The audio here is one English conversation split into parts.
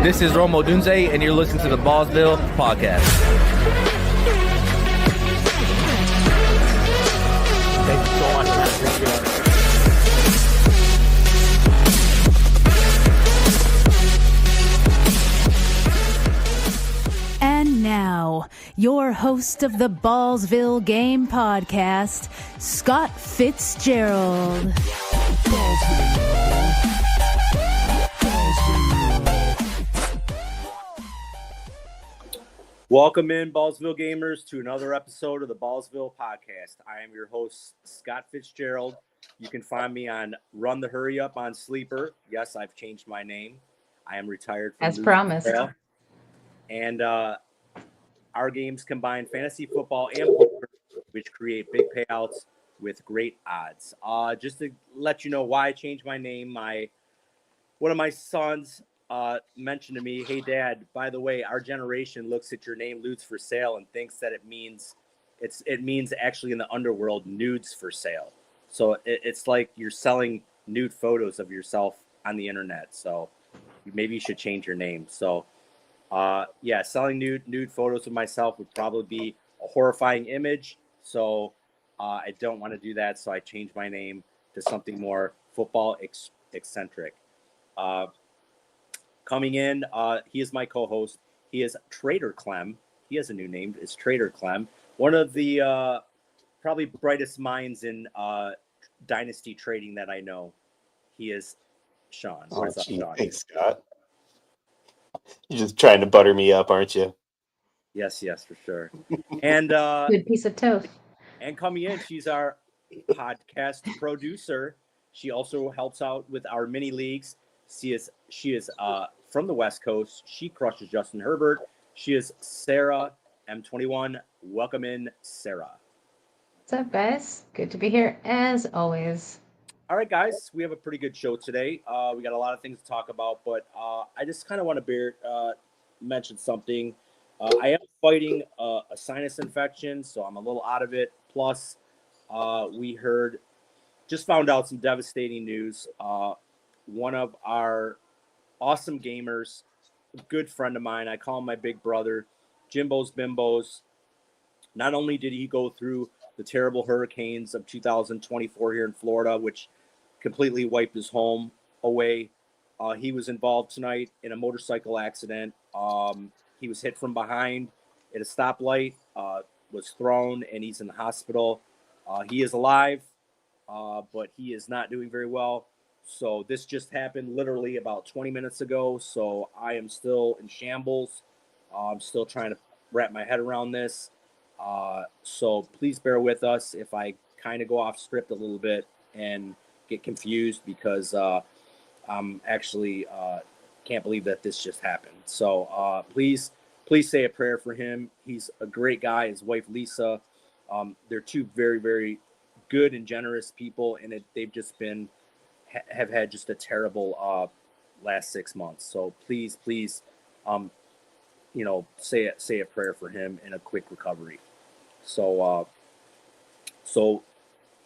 This is Romo Dunze, and you're listening to the Ballsville Podcast. Thank you so much. And now, your host of the Ballsville Game Podcast, Scott Fitzgerald. Welcome in, Ballsville gamers, to another episode of the Ballsville Podcast. I am your host, Scott Fitzgerald. You can find me on Run the Hurry Up on Sleeper. Yes, I've changed my name. I am retired from as promised. And our games combine fantasy football and poker, which create big payouts with great odds. Just to let you know why I changed my name, one of my sons mentioned to me, "Hey Dad, by the way, our generation looks at your name Nudes for Sale and thinks that it means actually in the underworld nudes for sale. So it's like you're selling nude photos of yourself on the internet. So maybe you should change your name." So selling nude photos of myself would probably be a horrifying image. So I don't want to do that. So I changed my name to something more football eccentric. Coming in, he is my co-host. He is Trader Clem. He has a new name. It's Trader Clem. One of the probably brightest minds in dynasty trading that I know. He is Sean. What's up, Sean? Thanks, Scott. You're just trying to butter me up, aren't you? Yes, for sure. And Good piece of toast. And coming in, she's our podcast producer. She also helps out with our mini leagues. She is from the West Coast. She crushes Justin Herbert. She is Sarah M21. Welcome in, Sarah. What's up, guys? Good to be here as always. All right, guys, we have a pretty good show today. We got a lot of things to talk about, but I just kind of want to mention something. I am fighting a sinus infection, so I'm a little out of it. Plus, we just found out some devastating news. One of our awesome gamers, a good friend of mine, I call him my big brother, Jimbo's Bimbos. Not only did he go through the terrible hurricanes of 2024 here in Florida, which completely wiped his home away, he was involved tonight in a motorcycle accident. He was hit from behind at a stoplight, was thrown, and he's in the hospital. He is alive, but he is not doing very well. So this just happened literally about 20 minutes ago. So I am still in shambles. I'm still trying to wrap my head around this. So please bear with us if I kind of go off script a little bit and get confused, because I'm actually can't believe that this just happened. So please say a prayer for him. He's a great guy. His wife, Lisa, they're two very, very good and generous people. And they've just have had just a terrible last 6 months. So please, say a prayer for him and a quick recovery. So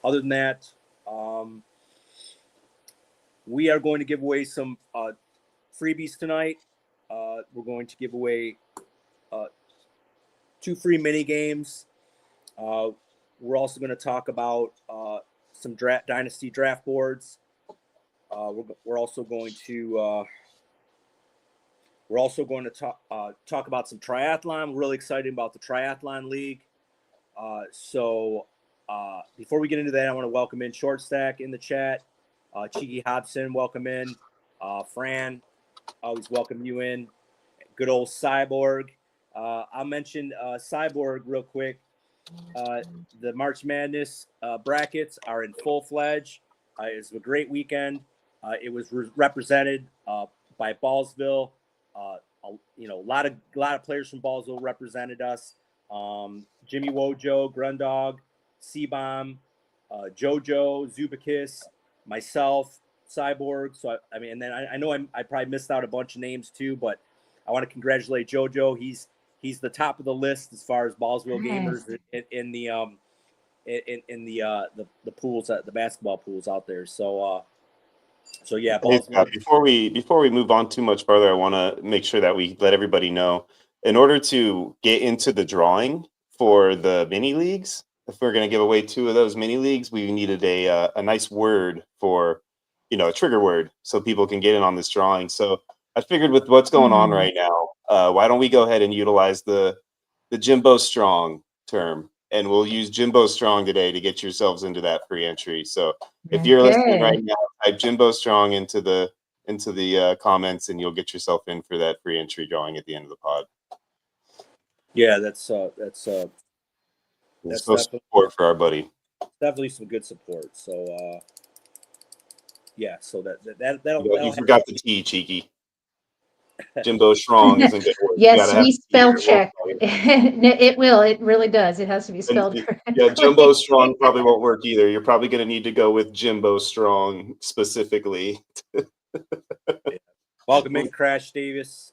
other than that, we are going to give away some freebies tonight. We're going to give away 2 free mini games. We're also going to talk about some dynasty draft boards. We're also going to talk about some triathlon. We're really excited about the triathlon league. So before we get into that, I want to welcome in Short Stack in the chat. Cheeky Hobson, welcome in. Fran, always welcome you in. Good old Cyborg. I'll mention Cyborg real quick. The March Madness brackets are in full-fledged. It's a great weekend. It was represented by Ballsville. A lot of players from Ballsville represented us. Jimmy Wojo, Grundog, C-Bomb, Jojo, Zubakis, myself, Cyborg. So and then I know I probably missed out a bunch of names too, but I want to congratulate Jojo. He's the top of the list as far as Ballsville gamers in the pools, the basketball pools out there. So So yeah, Hey, balls. Scott, before we move on too much further, I want to make sure that we let everybody know, in order to get into the drawing for the mini leagues, if we're going to give away 2 of those mini leagues, we needed a nice word for, a trigger word, so people can get in on this drawing. So I figured, with what's going on right now, why don't we go ahead and utilize the Jimbo Strong term, and we'll use Jimbo Strong today to get yourselves into that free entry. So if you're listening right Okay. now, type Jimbo Strong into the comments, and you'll get yourself in for that free entry drawing at the end of the pod. Yeah, that's It's no support for our buddy. definitely some good support. So yeah, so that'll You forgot the T, cheeky. Jimbo Strong isn't good work. You Yes, gotta have we the T spell there. check. It will. It really does. It has to be spelled Yeah, correctly. Jumbo Strong probably won't work either. You're probably going to need to go with Jimbo Strong specifically. Welcome in, Crash Davis.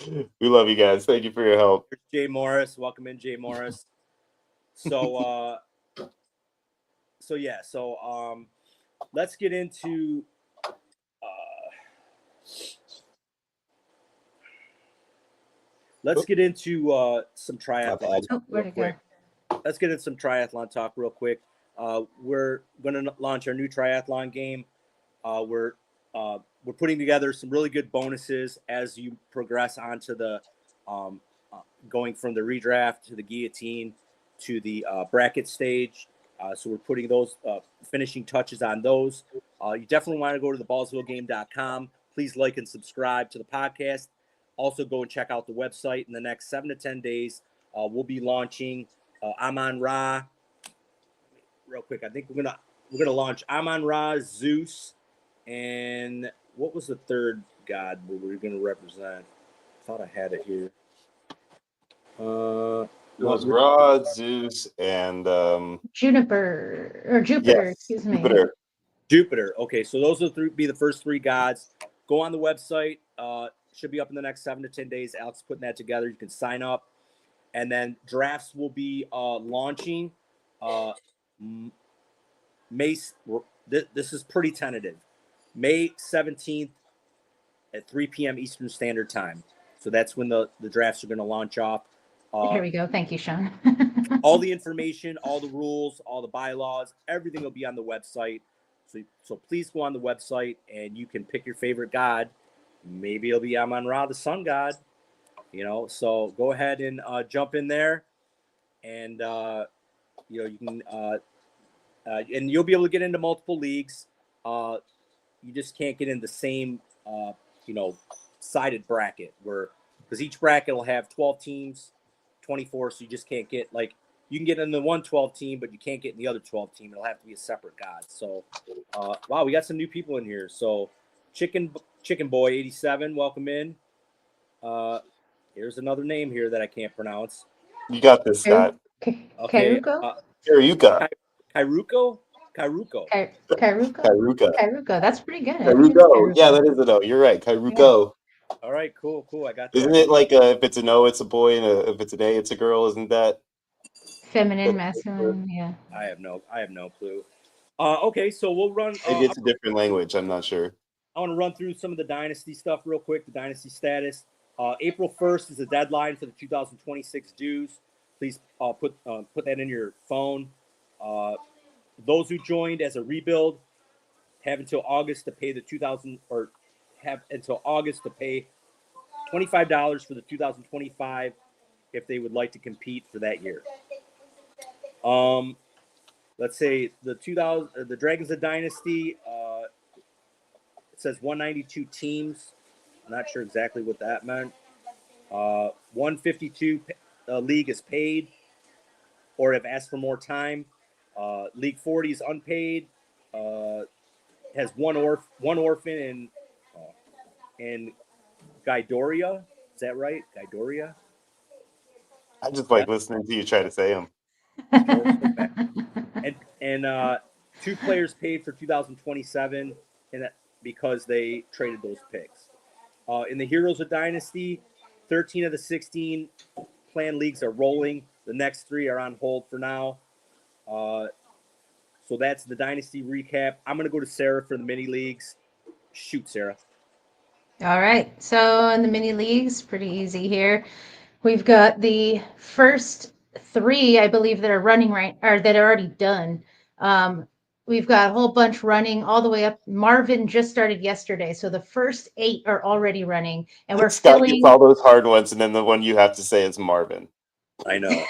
We love you guys. Thank you for your help. Jay Morris. Welcome in, Jay Morris. So let's get into some triathlon. Oh, where'd it go? Let's get into some triathlon talk real quick. We're going to launch our new triathlon game. We're putting together some really good bonuses as you progress onto the going from the redraft to the guillotine to the bracket stage. So we're putting those finishing touches on those. You definitely want to go to the ballsvillegame.com. Please like and subscribe to the podcast. Also, go and check out the website. In the next 7 to 10 days, we'll be launching Amon Ra. Real quick, I think we're gonna launch Amon Ra, Zeus, and what was the third god we were gonna represent? I thought I had it here. It was Ra, Zeus, and Jupiter. yes, Excuse me. Jupiter. Okay, so those will be the first 3 gods. Go on the website. Should be up in the next 7 to 10 days. Alex is putting that together. You can sign up, and then drafts will be launching. May. This is pretty tentative. May 17th at 3 p.m. Eastern Standard Time. So that's when the drafts are going to launch off. Here we go. Thank you, Sean. All the information, all the rules, all the bylaws, everything will be on the website. So please go on the website and you can pick your favorite god. Maybe it'll be Amon Ra, the sun god. So go ahead and jump in there, and you can and you'll be able to get into multiple leagues. You just can't get in the same sided bracket, because each bracket will have 12 teams, 24, so you just can't get, you can get in the 112 team, but you can't get in the other 12 team. It'll have to be a separate god. So wow, we got some new people in here. So Chicken Boy 87, welcome in. Here's another name here that I can't pronounce. You got this, Scott. Okay. Kairuko? Karuka. Kairuko. Kairuko. That's pretty good. Kairuko. Yeah, that is a no. You're right. Kairuko. Yeah. All right, cool. I got that. Isn't it like if it's a no, it's a boy, and if it's an A, it's a girl? Isn't that Feminine, masculine? Yeah. I have no clue. Okay, so we'll run. Maybe it's a different language. I'm not sure. I want to run through some of the dynasty stuff real quick. The dynasty status. April 1st is the deadline for the 2026 dues. Please put that in your phone. Those who joined as a rebuild have until August to pay the $25 for the 2025 if they would like to compete for that year. Let's say the Dragons of Dynasty. It says 192 teams. I'm not sure exactly what that meant. 152 league is paid or have asked for more time. League 40 is unpaid. Has one orphan in Gaidoria. Is that right? Gaidoria? I just like listening to you try to say them. And 2 players paid for 2027 because they traded those picks. In the Heroes of Dynasty, 13 of the 16 planned leagues are rolling. The next 3 are on hold for now. So that's the Dynasty recap. I'm going to go to Sarah for the mini leagues. Shoot, Sarah. All right. So in the mini leagues, pretty easy here. We've got the first three, I believe, that are running right, or that are already done. We've got a whole bunch running all the way up. Marvin just started yesterday, so the first 8 are already running, and we're Scott gets filling. all those hard ones, and then the one you have to say is Marvin. I know.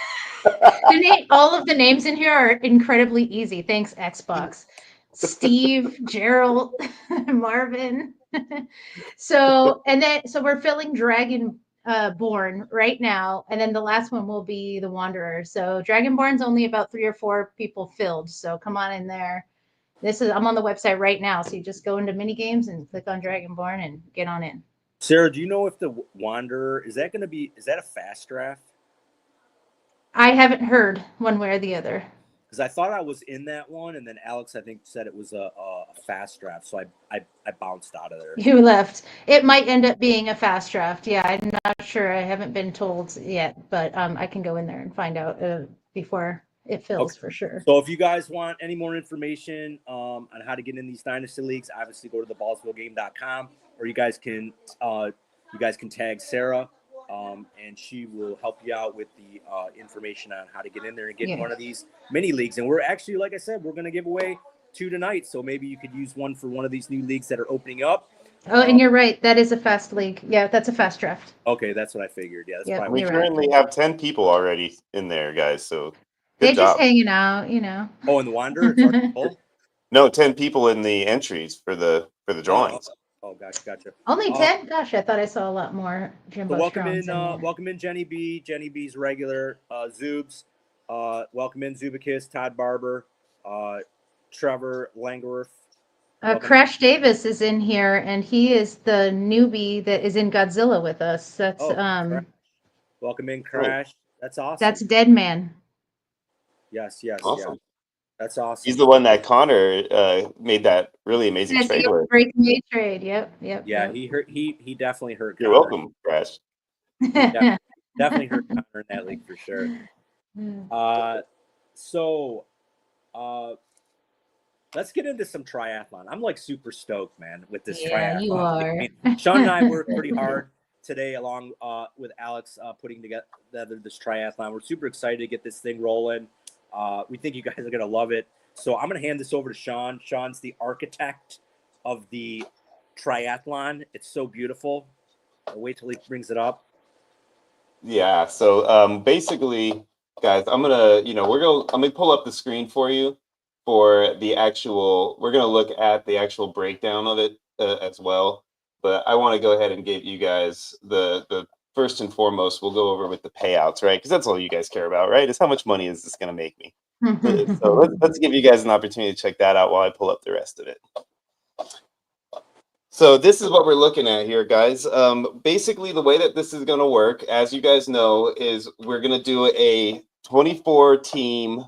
All of the names in here are incredibly easy. Thanks, Xbox. Steve, Gerald, Marvin. So we're filling Dragon Born right now, and then the last one will be the Wanderer. So Dragonborn's only about 3 or 4 people filled. So come on in there. I'm on the website right now, so you just go into mini games and click on Dragonborn and get on in. Sarah, do you know if the Wanderer is that a fast draft? I haven't heard one way or the other. Because I thought I was in that one, and then Alex, I think, said it was a fast draft, so I bounced out of there. You left. It might end up being a fast draft. Yeah, I'm not sure. I haven't been told yet, but I can go in there and find out before it fills for sure. So if you guys want any more information on how to get in these dynasty leagues, obviously go to theballsvillegame.com, or you guys can tag Sarah, and she will help you out with the information on how to get in there and get in one of these mini leagues. And we're actually, like I said, we're going to give away 2 tonight, so maybe you could use one for one of these new leagues that are opening up. Oh, and you're right. That is a fast league. Yeah, that's a fast draft. Okay, that's what I figured. Yeah, that's We currently have 10 people already in there, guys. So they're just hanging out, Oh, and the Wanderer, it's already full? No, 10 people in the entries for the drawings. Oh, gotcha. Only 10? Gosh, I thought I saw a lot more Jimbo Strongs welcome in Jenny B. Jenny B's regular, Zoobs. Welcome in Zubakis, Todd Barber, Trevor Langworth. Crash Davis is in here, and he is the newbie that is in Godzilla with us. That's welcome in, Crash. That's awesome. That's Dead Man. Yes. Awesome. Yeah. That's awesome. He's the one that Connor made that really amazing trade with. Breakaway trade. Yep. Yeah, he definitely hurt Connor. You're welcome, Crash. Definitely hurt Connor in that league for sure. Let's get into some triathlon. I'm like super stoked, man, with this triathlon. You are. I mean, Sean and I worked pretty hard today along with Alex putting together this triathlon. We're super excited to get this thing rolling. We think you guys are going to love it. So I'm going to hand this over to Sean. Sean's the architect of the triathlon. It's so beautiful. I'll wait till he brings it up. Yeah. So basically, guys, I'm going to pull up the screen for you for the actual, we're going to look at the actual breakdown of it as well. But I want to go ahead and give you guys the first and foremost, we'll go over with the payouts, right? Because that's all you guys care about, right? Is how much money is this going to make me? So let's give you guys an opportunity to check that out while I pull up the rest of it. So this is what we're looking at here, guys. Basically, the way that this is going to work, as you guys know, is we're going to do a 24-team,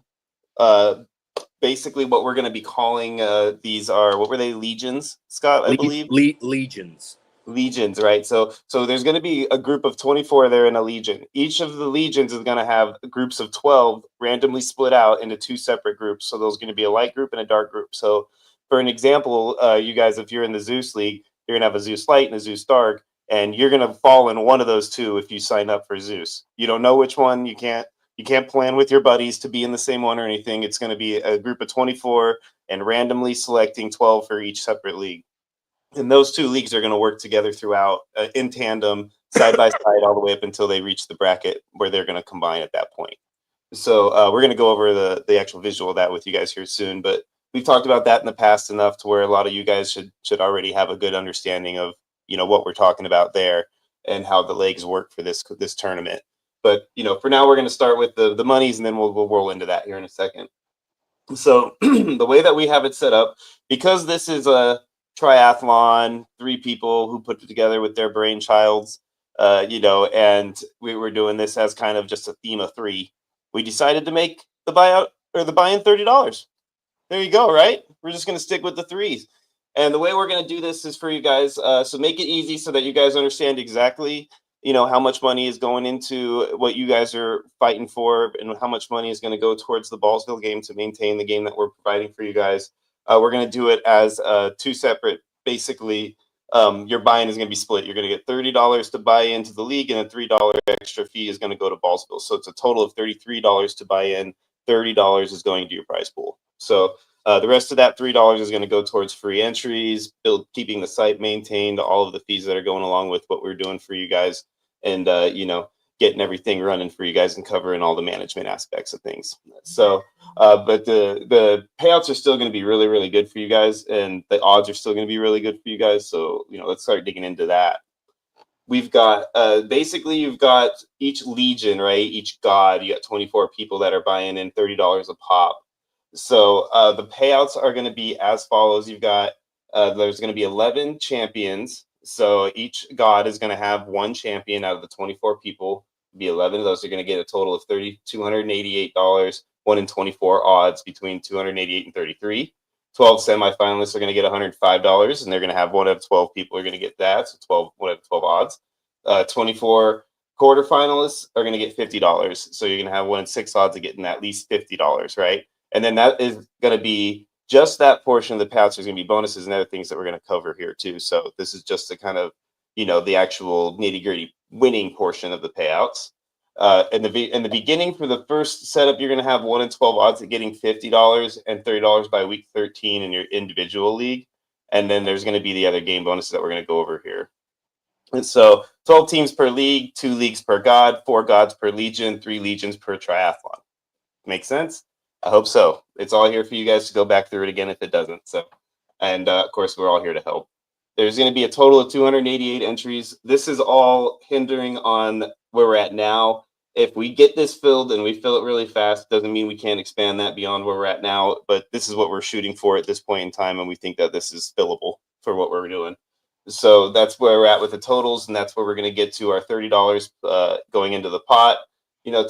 basically what we're going to be calling these are, what were they, legions, Scott, I believe? Legions. Legions, right? So there's going to be a group of 24 there in a legion. Each of the legions is going to have groups of 12 randomly split out into 2 separate groups. So there's going to be a light group and a dark group. So for an example, you guys, if you're in the Zeus League, you're going to have a Zeus Light and a Zeus Dark, and you're going to fall in one of those 2 if you sign up for Zeus. You don't know which one. You can't plan with your buddies to be in the same one or anything. It's going to be a group of 24 and randomly selecting 12 for each separate league. And those 2 leagues are going to work together throughout in tandem, side by side, all the way up until they reach the bracket where they're going to combine at that point. So we're going to go over the actual visual of that with you guys here soon. But we've talked about that in the past enough to where a lot of you guys should already have a good understanding of what we're talking about there and how the legs work for this tournament. But for now, we're going to start with the monies, and then we'll roll into that here in a second. So the way that we have it set up, because this is a triathlon, 3 people who put it together with their brainchilds, and we were doing this as kind of just a theme of 3. We decided to make the buyout or the buy-in $30. There you go, right? We're just going to stick with the 3s. And the way we're going to do this is for you guys, so make it easy so that you guys understand exactly how much money is going into what you guys are fighting for and how much money is going to go towards the Ballsville game to maintain the game that we're providing for you guys. We're going to do it as two separate, basically, your buy-in is going to be split. You're going to get $30 to buy into the league, and a $3 extra fee is going to go to Ballsville. So it's a total of $33 to buy in. $30 is going to your prize pool. So the rest of that $3 is going to go towards free entries, keeping the site maintained, all of the fees that are going along with what we're doing for you guys, and getting everything running for you guys and covering all the management aspects of things. So, but the payouts are still going to be really, really good for you guys, and the odds are still going to be really good for you guys. So, let's start digging into that. We've got basically you've got each legion, right? Each god, you got 24 people that are buying in $30 a pop. So the payouts are going to be as follows. You've got there's going to be 11 champions. So each god is going to have one champion out of the 24 people. Be 11 of those are going to get a total of $288, 1 in 24 odds between 288 and 33. 12 semifinalists are going to get $105, and they're going to have one out of 12 people are going to get that. So 1 out of 12 odds. 24 quarterfinalists are going to get $50. So you're going to have 1 in 6 odds of getting at least $50, right? And then that is going to be just that portion of the payouts. There's going to be bonuses and other things that we're going to cover here too. So this is just the kind of, the actual nitty gritty winning portion of the payouts. In the beginning for the first setup, you're going to have 1 in 12 odds at getting $50 and $30 by week 13 in your individual league. And then there's going to be the other game bonuses that we're going to go over here. And so 12 teams per league, 2 leagues per god, 4 gods per legion, 3 legions per triathlon. Make sense? I hope so. It's all here for you guys to go back through it again if it doesn't. So, and of course, we're all here to help. There's going to be a total of 288 entries. This is all hindering on where we're at now. If we get this filled and we fill it really fast, doesn't mean we can't expand that beyond where we're at now. But this is what we're shooting for at this point in time, and we think that this is fillable for what we're doing. So that's where we're at with the totals, and that's where we're going to get to our $30 going into the pot.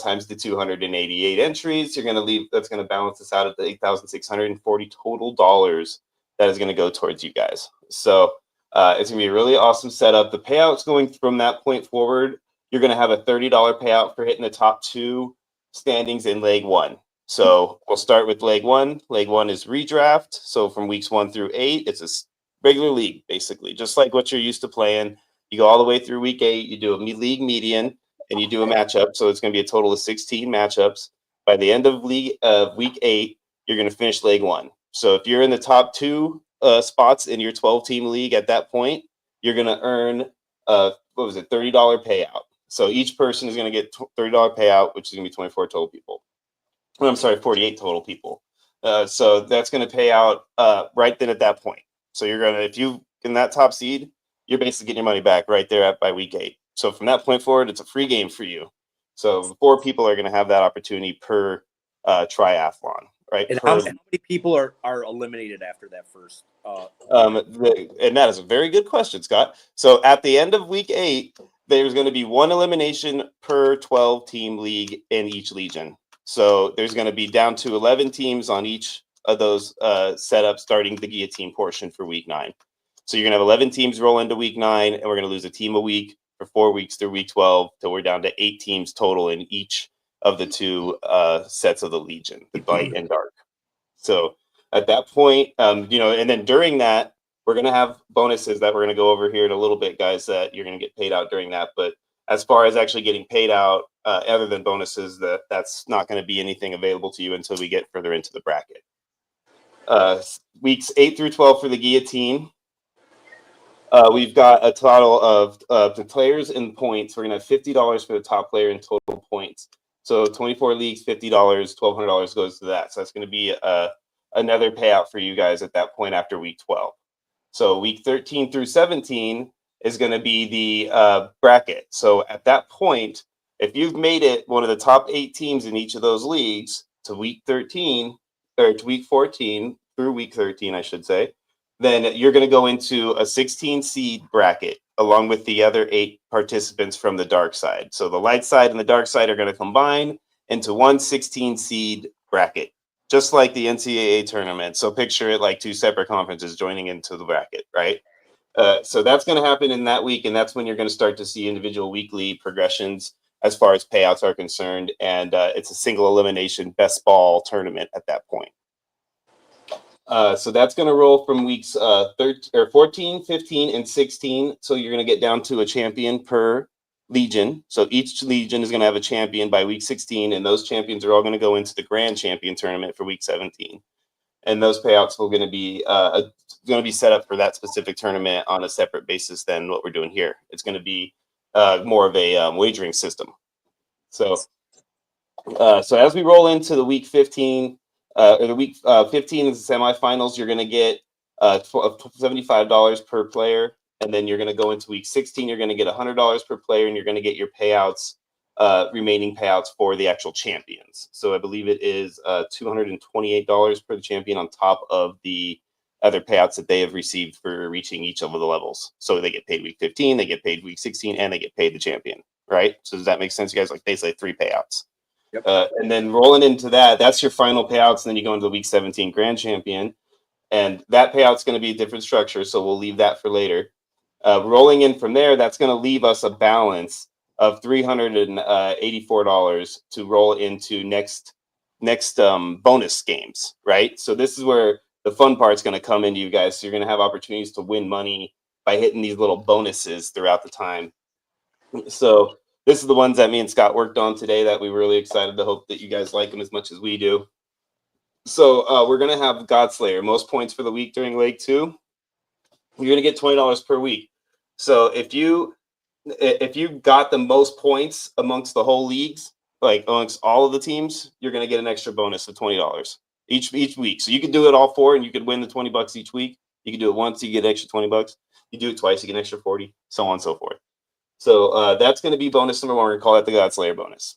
Times the 288 entries, you're going to leave. That's going to balance us out at the $8,640 total dollars that is going to go towards you guys. So it's going to be a really awesome setup. The payouts going from that point forward, you're going to have a $30 payout for hitting the top 2 standings in leg 1. So we'll start with leg 1. Leg 1 is redraft. So from weeks 1 through 8, it's a regular league, basically, just like what you're used to playing. You go all the way through week 8, you do a league median, and you do a matchup. So it's going to be a total of 16 matchups. By the end of week 8, you're going to finish leg 1. So if you're in the top 2 spots in your 12-team league at that point, you're going to earn $30 payout. So each person is going to get $30 payout, which is going to be 24 total people. I'm sorry, 48 total people. So that's going to pay out right then at that point. So you're going to, if you in that top seed, you're basically getting your money back right there by week 8. So from that point forward, it's a free game for you. So 4 people are going to have that opportunity per triathlon, right? And how many people are eliminated after that first? And that is a very good question, Scott. So at the end of week 8, there's going to be 1 elimination per 12-team league in each legion. So there's going to be down to 11 teams on each of those setups, starting the guillotine portion for week 9. So you're going to have 11 teams roll into week 9, and we're going to lose a team a week for 4 weeks through week 12 till we're down to 8 teams total in each of the 2 sets of the legion, the light and dark. So at that point, and then during that, we're going to have bonuses that we're going to go over here in a little bit, guys, that you're going to get paid out during that. But as far as actually getting paid out, other than bonuses, that's not going to be anything available to you until we get further into the bracket. Weeks 8 through 12 for the guillotine. We've got a total of the players and points. We're going to have $50 for the top player in total points. So 24 leagues, $50, $1,200 goes to that. So that's going to be another payout for you guys at that point after week 12. So week 13 through 17 is going to be the bracket. So at that point, if you've made it one of the top 8 teams in each of those leagues to week 13, or to week 14 through week 13, I should say, then you're going to go into a 16 seed bracket along with the other 8 participants from the dark side. So the light side and the dark side are going to combine into one 16 seed bracket, just like the NCAA tournament. So picture it like 2 separate conferences joining into the bracket, right? So that's going to happen in that week, and that's when you're going to start to see individual weekly progressions as far as payouts are concerned. And it's a single elimination best ball tournament at that point. So that's going to roll from weeks 14, 15, and 16. So you're going to get down to a champion per legion. So each legion is going to have a champion by week 16, and those champions are all going to go into the grand champion tournament for week 17. And those payouts are going to be set up for that specific tournament on a separate basis than what we're doing here. It's going to be more of a wagering system. So as we roll into the week 15, or the week 15 is the semifinals, you're going to get $75 per player. And then you're going to go into week 16, you're going to get $100 per player, and you're going to get your payouts, remaining payouts for the actual champions. So I believe it is $228 per the champion on top of the other payouts that they have received for reaching each of the levels. So they get paid week 15, they get paid week 16, and they get paid the champion, right? So does that make sense, you guys? Like basically 3 payouts. Yep. And then rolling into that, that's your final payouts. And then you go into the week 17 grand champion, and that payout's going to be a different structure. So we'll leave that for later. Rolling in from there, that's going to leave us a balance of $384 to roll into next bonus games, right? So this is where the fun part's going to come into you guys. So you're going to have opportunities to win money by hitting these little bonuses throughout the time. So this is the ones that me and Scott worked on today that we were really excited to hope that you guys like them as much as we do. So we're going to have Godslayer, most points for the week during leg 2. You're going to get $20 per week. So if you got the most points amongst the whole leagues, like amongst all of the teams, you're going to get an extra bonus of $20 each week. So you could do it all 4 and you could win the $20 each week. You could do it once, you get an extra $20. You do it twice, you get an extra 40, so on and so forth. So that's going to be bonus number 1. We're going to call that the Godslayer bonus.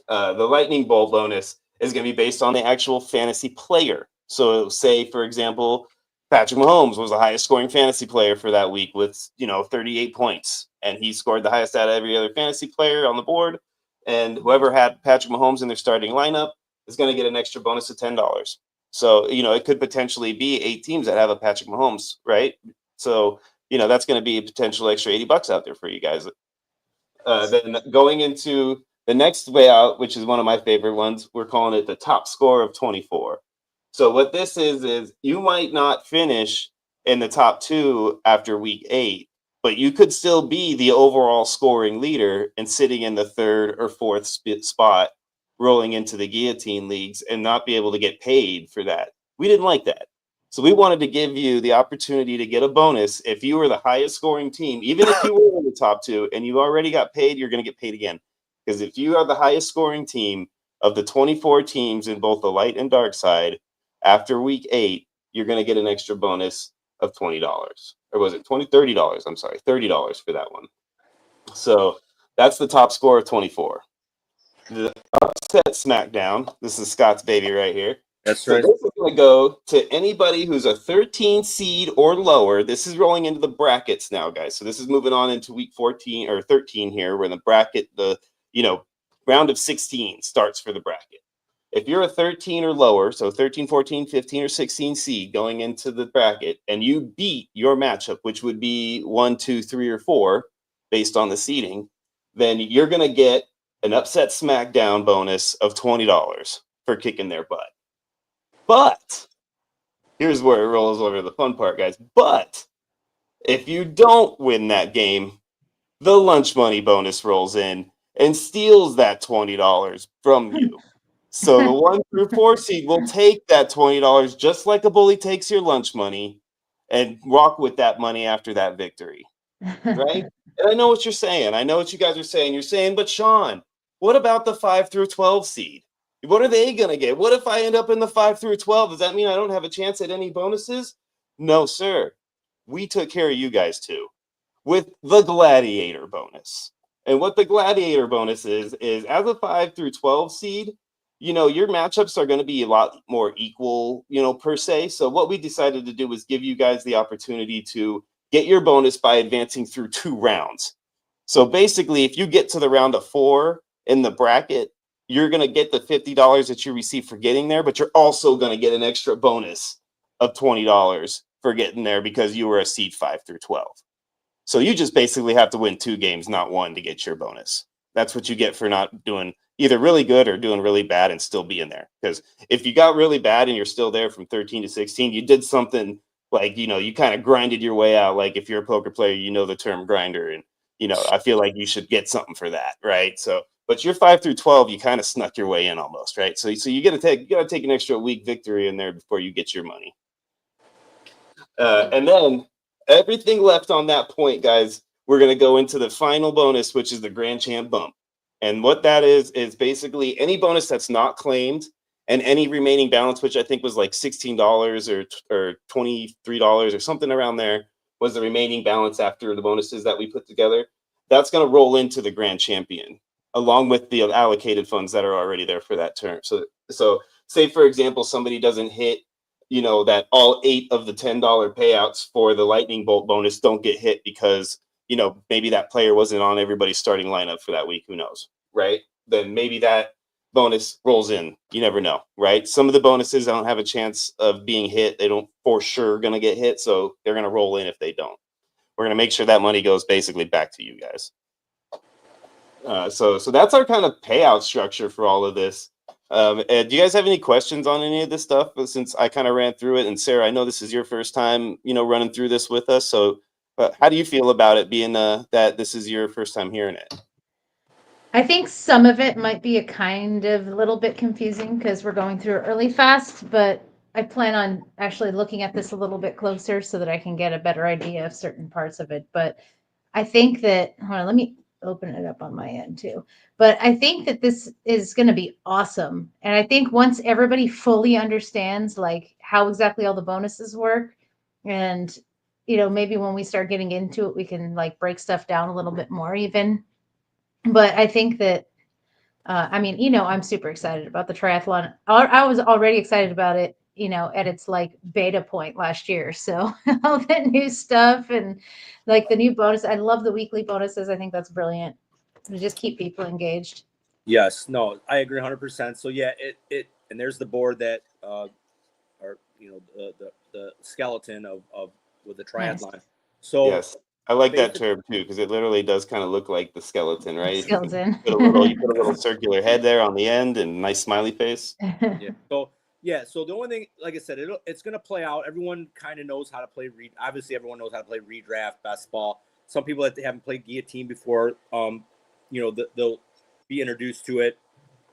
The Lightning Bolt bonus is going to be based on the actual fantasy player. So say, for example, Patrick Mahomes was the highest scoring fantasy player for that week with, 38 points. And he scored the highest out of every other fantasy player on the board. And whoever had Patrick Mahomes in their starting lineup is going to get an extra bonus of $10. So, it could potentially be 8 teams that have a Patrick Mahomes, right? So, that's going to be a potential extra $80 out there for you guys. Then going into the next way out, which is one of my favorite ones, we're calling it the top score of 24. So what this is you might not finish in the top 2 after week 8, but you could still be the overall scoring leader and sitting in the 3rd or 4th spot rolling into the guillotine leagues and not be able to get paid for that. We didn't like that. So we wanted to give you the opportunity to get a bonus if you were the highest scoring team. Even if you were in the top 2 and you already got paid, you're going to get paid again. Because if you are the highest scoring team of the 24 teams in both the light and dark side, after week 8, you're going to get an extra bonus of $20. Or was it $30? I'm sorry, $30 for that one. So that's the top score of 24. The upset SmackDown, this is Scott's baby right here. That's right. So this is going to go to anybody who's a 13 seed or lower. This is rolling into the brackets now, guys. So this is moving on into week 14 or 13 here, where the bracket, round of 16 starts for the bracket. If you're a 13 or lower, so 13, 14, 15, or 16 seed going into the bracket, and you beat your matchup, which would be 1, 2, 3, or 4, based on the seeding, then you're going to get an upset SmackDown bonus of $20 for kicking their butt. But here's where it rolls over the fun part, guys. But if you don't win that game, the lunch money bonus rolls in and steals that $20 from you. So the 1 through 4 seed will take that $20 just like a bully takes your lunch money and walk with that money after that victory, right? And I know what you're saying. I know what you guys are saying. You're saying, but Sean, what about the 5 through 12 seed? What are they going to get? What if I end up in the 5 through 12? Does that mean I don't have a chance at any bonuses? No, sir. We took care of you guys too with the Gladiator bonus. And what the Gladiator bonus is as a 5 through 12 seed, your matchups are going to be a lot more equal, per se. So what we decided to do was give you guys the opportunity to get your bonus by advancing through 2 rounds. So basically, if you get to the round of 4 in the bracket, you're going to get the $50 that you receive for getting there, but you're also going to get an extra bonus of $20 for getting there because you were a seed 5 through 12. So you just basically have to win 2 games, not 1, to get your bonus. That's what you get for not doing either really good or doing really bad and still being there. Because if you got really bad and you're still there from 13 to 16, you did something like, you kind of grinded your way out. Like if you're a poker player, you know the term grinder. And, I feel like you should get something for that. Right. So, but you're 5 through 12, you kind of snuck your way in almost. Right. So you got to take an extra week victory in there before you get your money. And then everything left on that point, guys, we're going to go into the final bonus, which is the Grand Champ bump. And what that is basically any bonus that's not claimed and any remaining balance, which I think was like $16 or $23 or something around there, was the remaining balance after the bonuses that we put together. That's going to roll into the Grand Champion along with the allocated funds that are already there for that term. So say, for example, somebody doesn't hit that all 8 of the $10 payouts for the lightning bolt bonus don't get hit because, maybe that player wasn't on everybody's starting lineup for that week. Who knows? Right. Then maybe that bonus rolls in. You never know. Right. Some of the bonuses don't have a chance of being hit. They don't for sure going to get hit. So they're going to roll in if they don't. We're going to make sure that money goes basically back to you guys. So that's our kind of payout structure for all of this. Do you guys have any questions on any of this stuff? Since I kind of ran through it, and Sarah, I know this is your first time, running through this with us. So, how do you feel about it being that this is your first time hearing it? I think some of it might be a little bit confusing because we're going through it really fast, but I plan on actually looking at this a little bit closer so that I can get a better idea of certain parts of it. But I think that, hold on, let me open it up on my end too. But I think that this is going to be awesome. And I think once everybody fully understands like how exactly all the bonuses work, and maybe when we start getting into it, we can like break stuff down a little bit more even. But I think that I'm super excited about the triathlon. I was already excited about it, at its like beta point last year. So all that new stuff and like the new bonus. I love the weekly bonuses. I think that's brilliant. To just keep people engaged. Yes, no, I agree 100%. So yeah, it and there's the board that or the skeleton of with the triathlon. Nice. So yes, I like that term too because it literally does kind of look like the skeleton, right? Skeleton. You put a little circular head there on the end and nice smiley face. Yeah. So the only thing, like I said, it's going to play out. Everyone kind of knows how to play obviously everyone knows how to play redraft, best ball. Some people that haven't played guillotine before, they'll be introduced to it.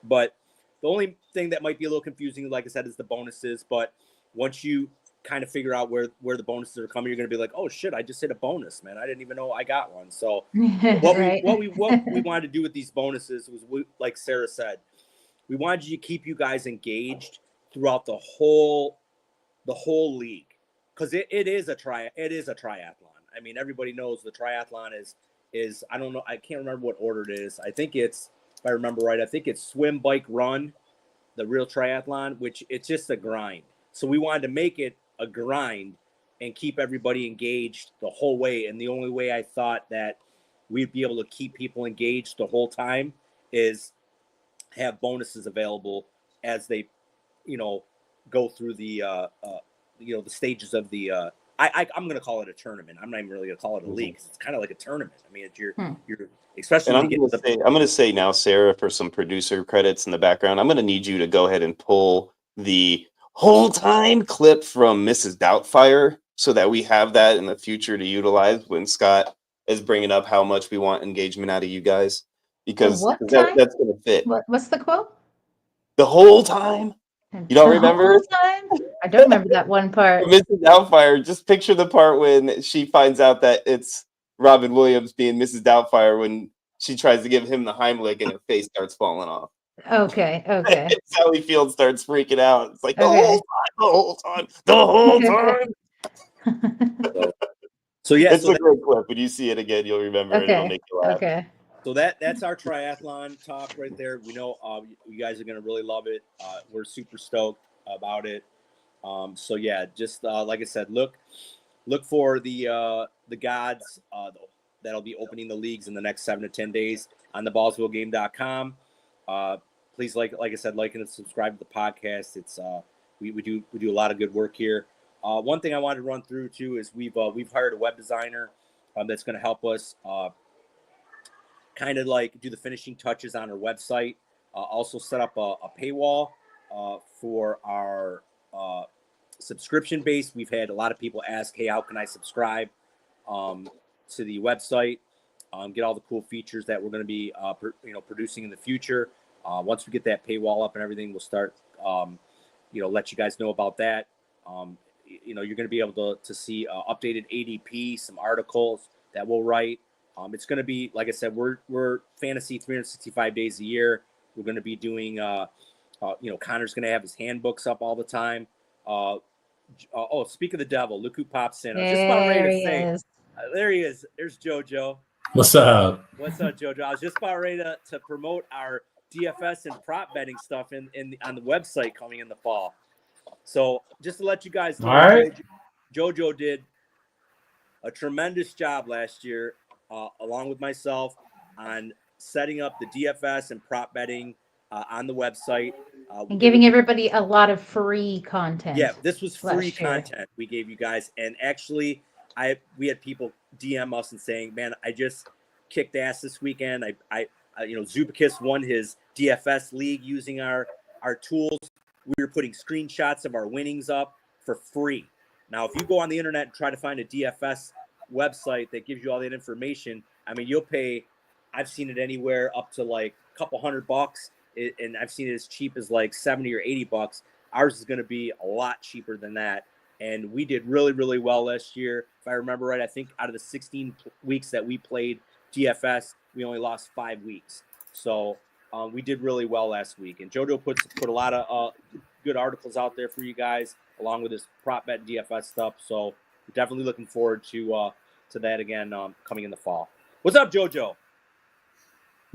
But the only thing that might be a little confusing, like I said, is the bonuses. But once you kind of figure out where the bonuses are coming, you're going to be like, oh shit, I just hit a bonus, man. I didn't even know I got one. So what we wanted to do with these bonuses was, like Sarah said, we wanted to keep you guys engaged throughout the whole league, because it is a triathlon. I mean, everybody knows the triathlon is I don't know, I can't remember what order it is. I think it's, if I remember right, I think it's swim, bike, run, the real triathlon, which it's just a grind. So we wanted to make it a grind and keep everybody engaged the whole way. And the only way I thought that we'd be able to keep people engaged the whole time is have bonuses available as they, go through the the stages of the I'm going to call it a tournament. I'm not even really going to call it a league. It's kind of like a tournament. I mean, it's you're especially. And I'm going to say now, Sarah, for some producer credits in the background, I'm going to need you to go ahead and pull the whole time clip from Mrs. Doubtfire so that we have that in the future to utilize when Scott is bringing up how much we want engagement out of you guys, because that's going to fit. What's the quote? The whole time. You don't remember? I don't remember that one part. Mrs. Doubtfire, just picture the part when she finds out that it's Robin Williams being Mrs. Doubtfire when she tries to give him the Heimlich and her face starts falling off. Okay. Sally Field starts freaking out. It's like the whole time. So yeah, it's a great clip. When you see it again, you'll remember it. It'll make you laugh. Okay. So that's our triathlon talk right there. We know you guys are going to really love it. We're super stoked about it. So yeah, just like I said, look for the gods that'll be opening the leagues in the next 7 to 10 days on theballsvillegame.com. Please, like I said, like and subscribe to the podcast. It's we do a lot of good work here. One thing I wanted to run through too is we've hired a web designer. that's going to help us kind of like do the finishing touches on our website. Also set up a paywall for our subscription base. We've had a lot of people ask, hey, how can I subscribe to the website, get all the cool features that we're going to be producing in the future. Once we get that paywall up and everything, we'll start let you guys know about that. You're going to be able to see updated ADP, some articles that we'll write. It's going to be, like I said, we're fantasy 365 days a year. We're going to be doing, Connor's going to have his handbooks up all the time. Speak of the devil, look who pops in. I was just about ready to say, there he is. There's JoJo. What's up? What's up, JoJo? I was just about ready to promote our DFS and prop betting stuff on the website coming in the fall. So just to let you guys know, all right. JoJo did a tremendous job last year, along with myself, on setting up the DFS and prop betting on the website. And giving everybody a lot of free content. Yeah, this was free content we gave you guys. And actually, we had people DM us and saying, man, I just kicked ass this weekend. Zubakis won his DFS league using our tools. We were putting screenshots of our winnings up for free. Now, if you go on the internet and try to find a DFS website that gives you all that information, I mean, you'll pay, I've seen it anywhere up to like a couple $100, and I've seen it as cheap as like $70 or $80. Ours is going to be a lot cheaper than that. And we did really, really well last year. If I remember right, I think out of the 16 weeks that we played DFS, we only lost 5 weeks. So we did really well last week. And JoJo put a lot of good articles out there for you guys, along with his prop bet DFS stuff. So we're definitely looking forward to that again coming in the fall. What's up, JoJo?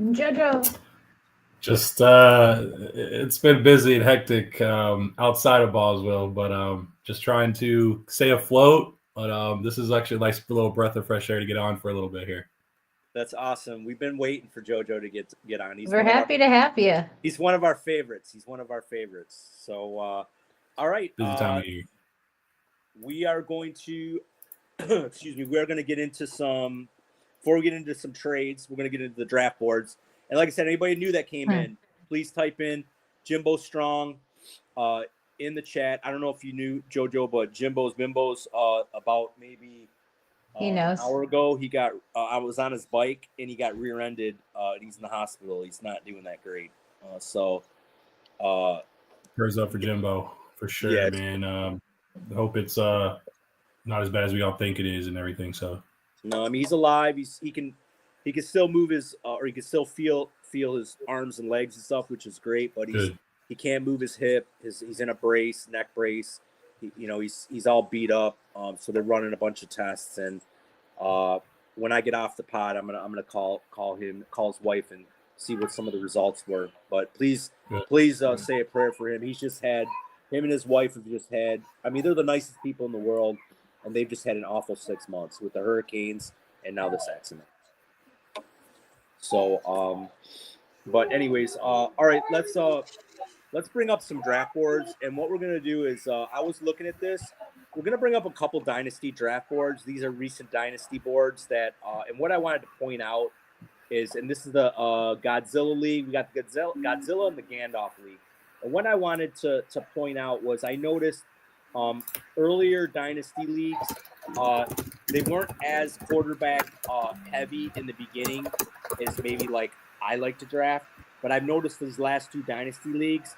JoJo. Just it's been busy and hectic outside of Ballsville, but just trying to stay afloat. But this is actually a nice little breath of fresh air to get on for a little bit here. That's awesome. We've been waiting for JoJo to get on. We're happy to have you. He's one of our favorites. So, all right. Busy time of year. We are going to, we are going to get into before we get into some trades, we're going to get into the draft boards. And like I said, anybody new that came in, please type in Jimbo Strong in the chat. I don't know if you knew JoJo, but Jimbo's Bimbos about maybe he knows. An hour ago, he got. I was on his bike and he got rear-ended. He's in the hospital. He's not doing that great. Prayers up for Jimbo for sure, yeah, man. I hope it's not as bad as we all think it is and everything. So no, I mean he's alive. He can still move his or he can still feel his arms and legs and stuff, which is great. But he can't move his hip. He's in a brace, neck brace. He's all beat up. So they're running a bunch of tests, and when I get off the pod, I'm gonna call his wife and see what some of the results were. But please say a prayer for him. Him and his wife have just had. I mean, they're the nicest people in the world, and they've just had an awful 6 months with the hurricanes and now this accident. So, but anyways, all right, let's bring up some draft boards. And what we're gonna do is, I was looking at this. We're gonna bring up a couple dynasty draft boards. These are recent dynasty boards that, and what I wanted to point out is, and this is the Godzilla League. We got the Godzilla and the Gandalf League. And what I wanted to point out was I noticed earlier dynasty leagues, they weren't as quarterback heavy in the beginning as maybe like I like to draft. But I've noticed these last two dynasty leagues,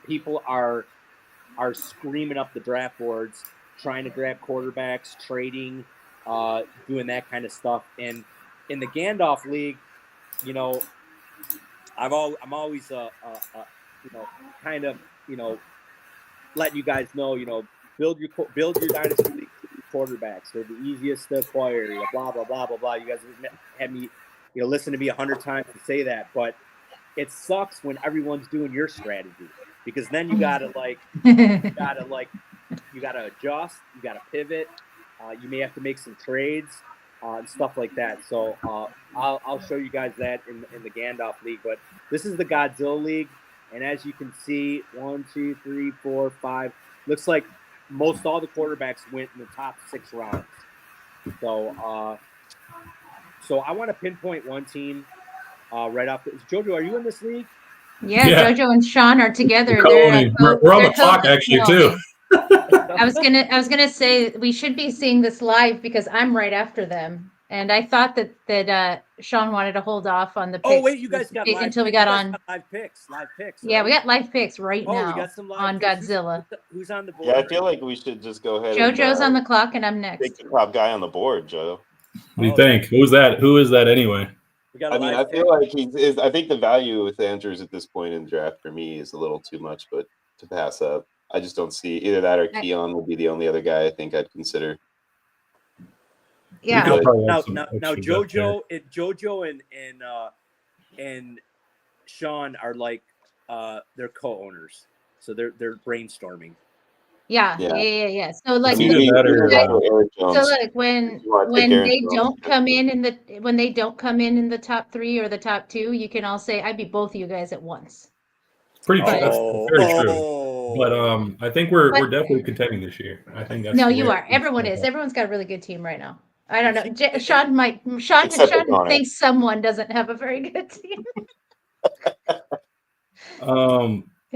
people are screaming up the draft boards, trying to grab quarterbacks, trading, doing that kind of stuff. And in the Gandalf League, I'm always kind of letting you guys know, build your dynasty league quarterbacks. They're the easiest to acquire. Blah blah blah blah blah. You guys have me, listen to me 100 times to say that, but it sucks when everyone's doing your strategy, because then you gotta adjust, you gotta pivot, you may have to make some trades and stuff like that. So I'll show you guys that in the Gandalf League. But this is the Godzilla League, and as you can see, 1, 2, 3, 4, 5. Looks like most all the quarterbacks went in the top 6 rounds. So So I want to pinpoint one team right off. Jojo, are you in this league? Yeah, Yeah. Jojo and Sean are together. We're on the clock actually too. I was gonna say we should be seeing this live because I'm right after them, and I thought that Sean wanted to hold off on the picks. Oh wait, you guys got live until we picks. got You guys on got live picks. Live picks. Yeah, right? we got live picks right now. We got some live on picks. Godzilla. Who's on the board? Yeah, I feel like we should just go ahead. Jojo's on and the clock, and I'm next. take the top guy on the board, Joe. What do you think? Who's that? Who is that anyway? We got I mean, I feel like I think the value with Andrews at this point in the draft for me is a little too much, but to pass up. I just don't see either that or Keon would be the only other guy I think I'd consider. Yeah. Now Jojo and Sean are like they're co-owners, so they're brainstorming. Yeah. So like, either that or Aaron Jones. so like when they don't come in the top 3 or the top 2, you can all say, "I'd be both of you guys at once." Pretty true. That's very true. But I think we're definitely contending this year. I think that's you are. Everyone is. Everyone's got a really good team right now. I don't know. Sean thinks someone doesn't have a very good team.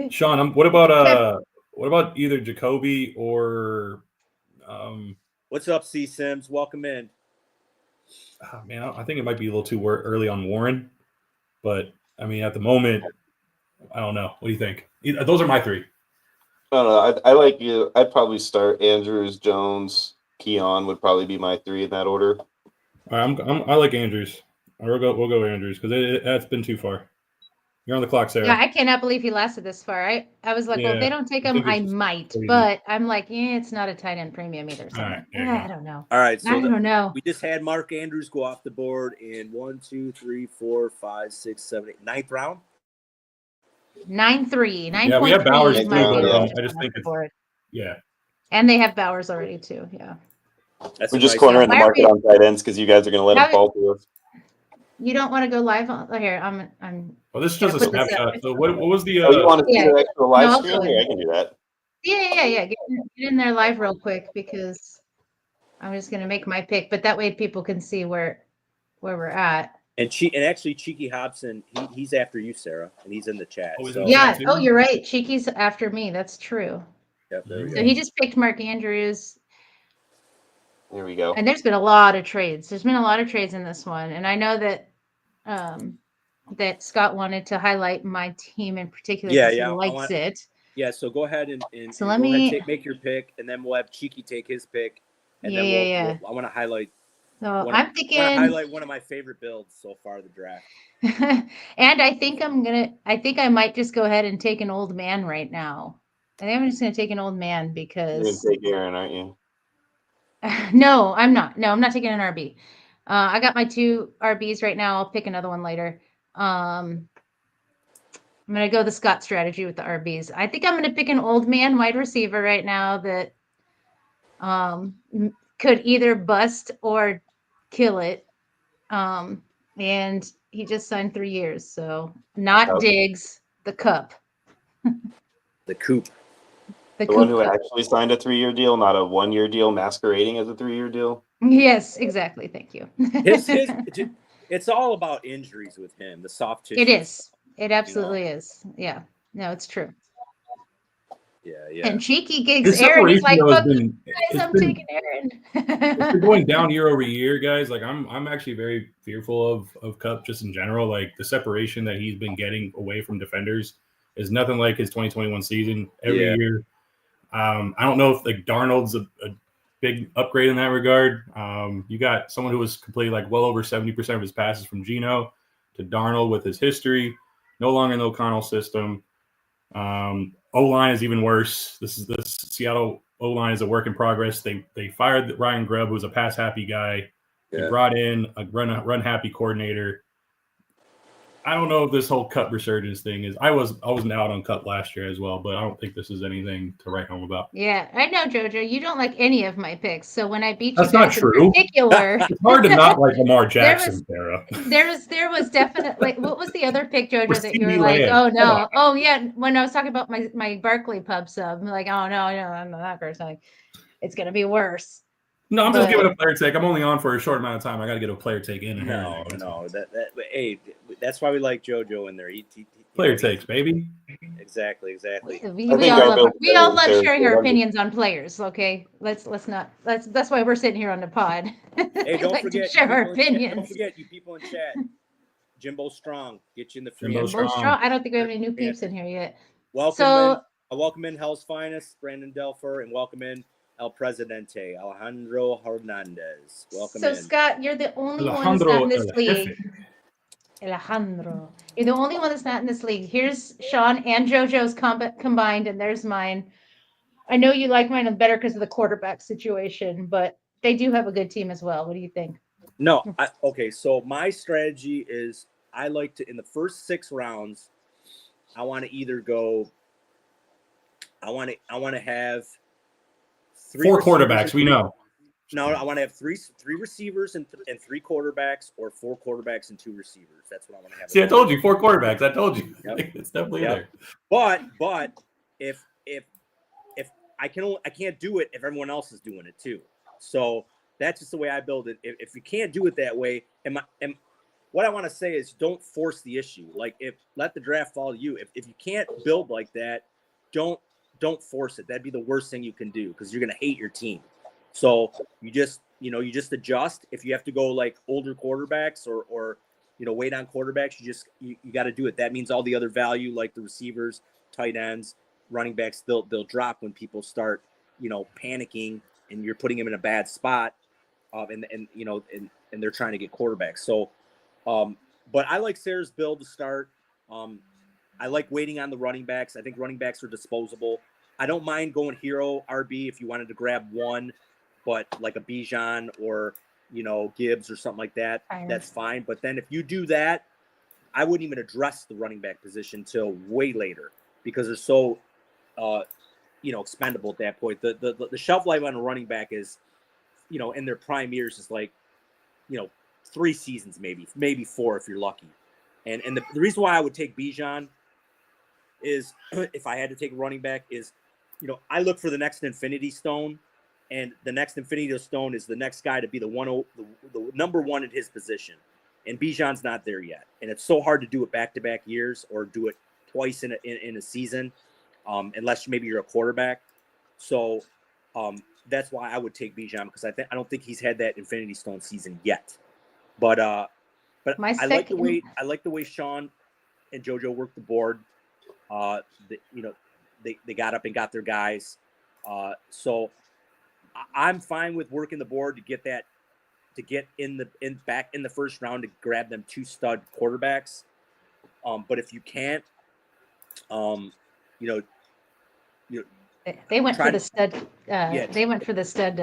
Sean, what about either Jacoby or What's up, C Sims? Welcome in. Oh, man, I think it might be a little too early on Warren, but I mean, at the moment, I don't know. What do you think? Those are my 3. I don't know. I like you. I'd probably start Andrews, Jones, Keon would probably be my 3 in that order. All right, I like Andrews. We'll go Andrews because that's been too far. You're on the clock, Sarah. Yeah, I cannot believe he lasted this far. I was like, well, if they don't take him, I might. Crazy. But I'm like, it's not a tight end premium either. So right, I don't know. All right, so I don't know. We just had Mark Andrews go off the board in 1, 2, 3, 4, 5, 6, 7, 8, 9th round. 9-3. 9.3. Yeah, we have Bowers too, but I just think it's And they have Bowers already too. Yeah. We're just cornering the market on tight ends because you guys are going to let them fall to us. You don't want to go live on here. I'm. Well, this is just a snapshot. So what was the? You want to see the actual live stream? Yeah, I can do that. Yeah. Get in there live real quick because I'm just going to make my pick, but that way people can see where we're at. And actually, Cheeky Hobson, he's after you, Sarah, and he's in the chat. Oh, you're right. Cheeky's after me. That's true. Yep, there we go. So he just picked Mark Andrews. There we go. And there's been a lot of trades. There's been a lot of trades in this one, and I know that that Scott wanted to highlight my team in particular because he likes it. Yeah, so go ahead and so let me make your pick, and then we'll have Cheeky take his pick, and then I want to highlight. So I'm thinking highlight one of my favorite builds so far of the draft. And I think I might just go ahead and take an old man right now. I think I'm just going to take an old man because you're going to take Aaron, aren't you? No, I'm not. No, I'm not taking an RB. I got my 2 RBs right now. I'll pick another one later. I'm going to go the Scott strategy with the RBs. I think I'm going to pick an old man wide receiver right now that could either bust or kill it. And he just signed 3 years. So not Diggs, the Cup. The Coop. The one who actually signed a 3-year deal, not a 1-year deal masquerading as a 3-year deal. Yes, exactly. Thank you. It's all about injuries with him, the soft tissue. It is. It absolutely is. Yeah. No, it's true. Yeah. And Cheeky gigs Aaron. He's like, I'm taking Aaron. It's been going down year over year, guys. Like I'm actually very fearful of Cup just in general. Like the separation that he's been getting away from defenders is nothing like his 2021 season every year. I don't know if like Darnold's a big upgrade in that regard. You got someone who was completed like well over 70% of his passes from Geno to Darnold with his history, no longer in the O'Connell system. O-line is even worse. This Seattle O-line is a work in progress. They fired Ryan Grubb, who was a pass happy guy. They brought in a run happy coordinator. I don't know if this whole Cup resurgence thing is. I wasn't out on Cup last year as well, but I don't think this is anything to write home about. Yeah, I know, Jojo. You don't like any of my picks, so when I beat that's you, not true. In particular, it's hard to not like Lamar Jackson, Sarah. There was definitely. What was the other pick, Jojo, that you were like, oh no, oh yeah? When I was talking about my Barkley pub sub, I'm like, oh no, I'm not that person. Like, it's gonna be worse. No, I'm just But- giving a player take. I'm only on for a short amount of time. I got to get a player take in. And here and No, there. no. Hey, that's why we like JoJo in there. Player takes, baby. Exactly. We all love sharing our opinions on players. Okay, let's not. That's why we're sitting here on the pod. Hey, don't Like to forget share our you people in chat- opinions. Don't forget you people in chat. Jimbo Strong, get you in the free. Jimbo Jimbo Strong. Strong. I don't think we have any new peeps in here yet. Welcome in Hell's Finest, Brandon Delfer, and welcome in El Presidente, Alejandro Hernandez. Welcome in. So Scott, you're the only one that's Alejandro not in this El league. Jefe. Alejandro, you're the only one that's not in this league. Here's Sean and JoJo's combined, and there's mine. I know you like mine better because of the quarterback situation, but they do have a good team as well. What do you think? No, okay. So my strategy is I like to in the first 6 rounds, I want to either go. I want to have 4 quarterbacks. We know. No, I want to have three receivers and 3 quarterbacks, or 4 quarterbacks and 2 receivers. That's what I want to have. See, I told you 4 quarterbacks. I told you. Yep. It's definitely Yep. there. But if I can't do it if everyone else is doing it too. So that's just the way I build it. If you can't do it that way, and what I want to say is don't force the issue. Like let the draft follow you. If you can't build like that, don't force it. That'd be the worst thing you can do because you're gonna hate your team. So you just adjust. If you have to go like older quarterbacks or wait on quarterbacks, you got to do it. That means all the other value like the receivers, tight ends, running backs, they'll drop when people start panicking and you're putting them in a bad spot, and they're trying to get quarterbacks. So, but I like Sarah's build to start. I like waiting on the running backs. I think running backs are disposable. I don't mind going hero RB if you wanted to grab one, but like a Bijan or Gibbs or something like that, that's fine. But then if you do that, I wouldn't even address the running back position till way later because they're so expendable at that point. The shelf life on a running back is, in their prime years is like, 3 seasons, maybe 4 if you're lucky. And the reason why I would take Bijan is if I had to take a running back is, I look for the next Infinity Stone, and the next Infinity Stone is the next guy to be the number 1 at his position. And Bijan's not there yet. And it's so hard to do it back-to-back years or do it twice in a season, unless maybe you're a quarterback. So that's why I would take Bijan because I don't think he's had that Infinity Stone season yet. But I like the way Sean and JoJo worked the board. They got up and got their guys. So I'm fine with working the board to get back in the first round to grab them 2 stud quarterbacks. But if you can't, they went for the stud. They went for the stud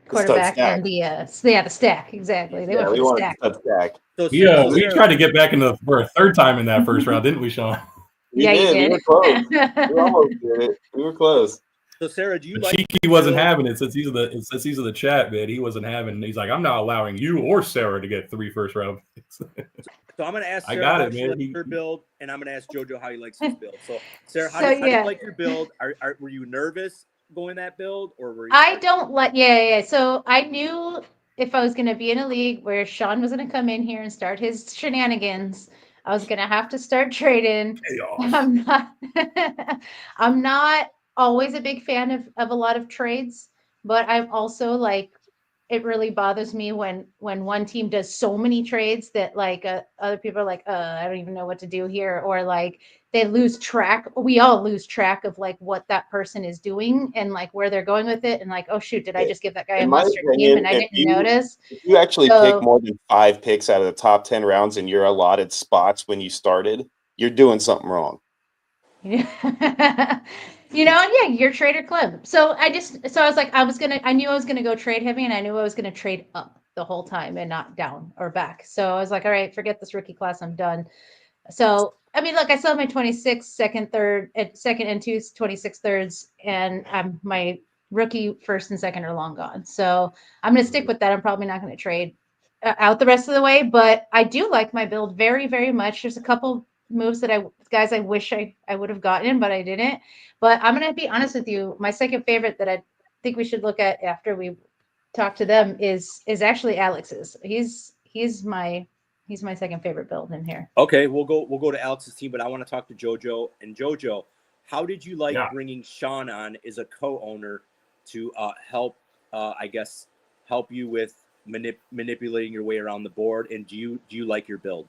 quarterback and the stack exactly. They went for the stack. So we tried to get back for a 3rd time in that first round, didn't we, Sean? We did. We were close. We almost did it. We were close. So Sarah, do you like? Cheeky wasn't having it since he's in the chat, man. He wasn't having. He's like, I'm not allowing you or Sarah to get 3 first round picks. So I'm going to ask Sarah how she likes her build, and I'm going to ask JoJo how he likes his build. So Sarah, how do you like your build? Were you nervous going that build, or were you? I don't like. Yeah. So I knew if I was going to be in a league where Sean was going to come in here and start his shenanigans, I was going to have to start trading. I'm not always a big fan of a lot of trades, but I'm also like, it really bothers me when one team does so many trades that like other people are like, I don't even know what to do here. Or like they lose track. We all lose track of like what that person is doing and like where they're going with it. And like, oh shoot, did I just give that guy a mustard team and I didn't notice? If you actually pick more than 5 picks out of the top 10 rounds in your allotted spots when you started, you're doing something wrong. You're trader club. So I was like, I knew I was gonna go trade heavy, and I knew I was gonna trade up the whole time and not down or back. So I was like, all right, forget this rookie class, I'm done. So I mean, look, I still have my 26 second and 2 26 thirds, and my rookie first and second are long gone. So I'm gonna stick with that. I'm probably not gonna trade out the rest of the way, but I do like my build very, very much. There's a couple moves that I wish I would have gotten, but I didn't. But I'm going to be honest with you. My second favorite that I think we should look at after we talk to them is actually Alex's. He's my second favorite build in here. Okay, we'll go to Alex's team, but I want to talk to JoJo. And JoJo, how did you like Yeah. bringing Sean on as a co-owner to help, I guess, help you with manipulating your way around the board? And do you like your build?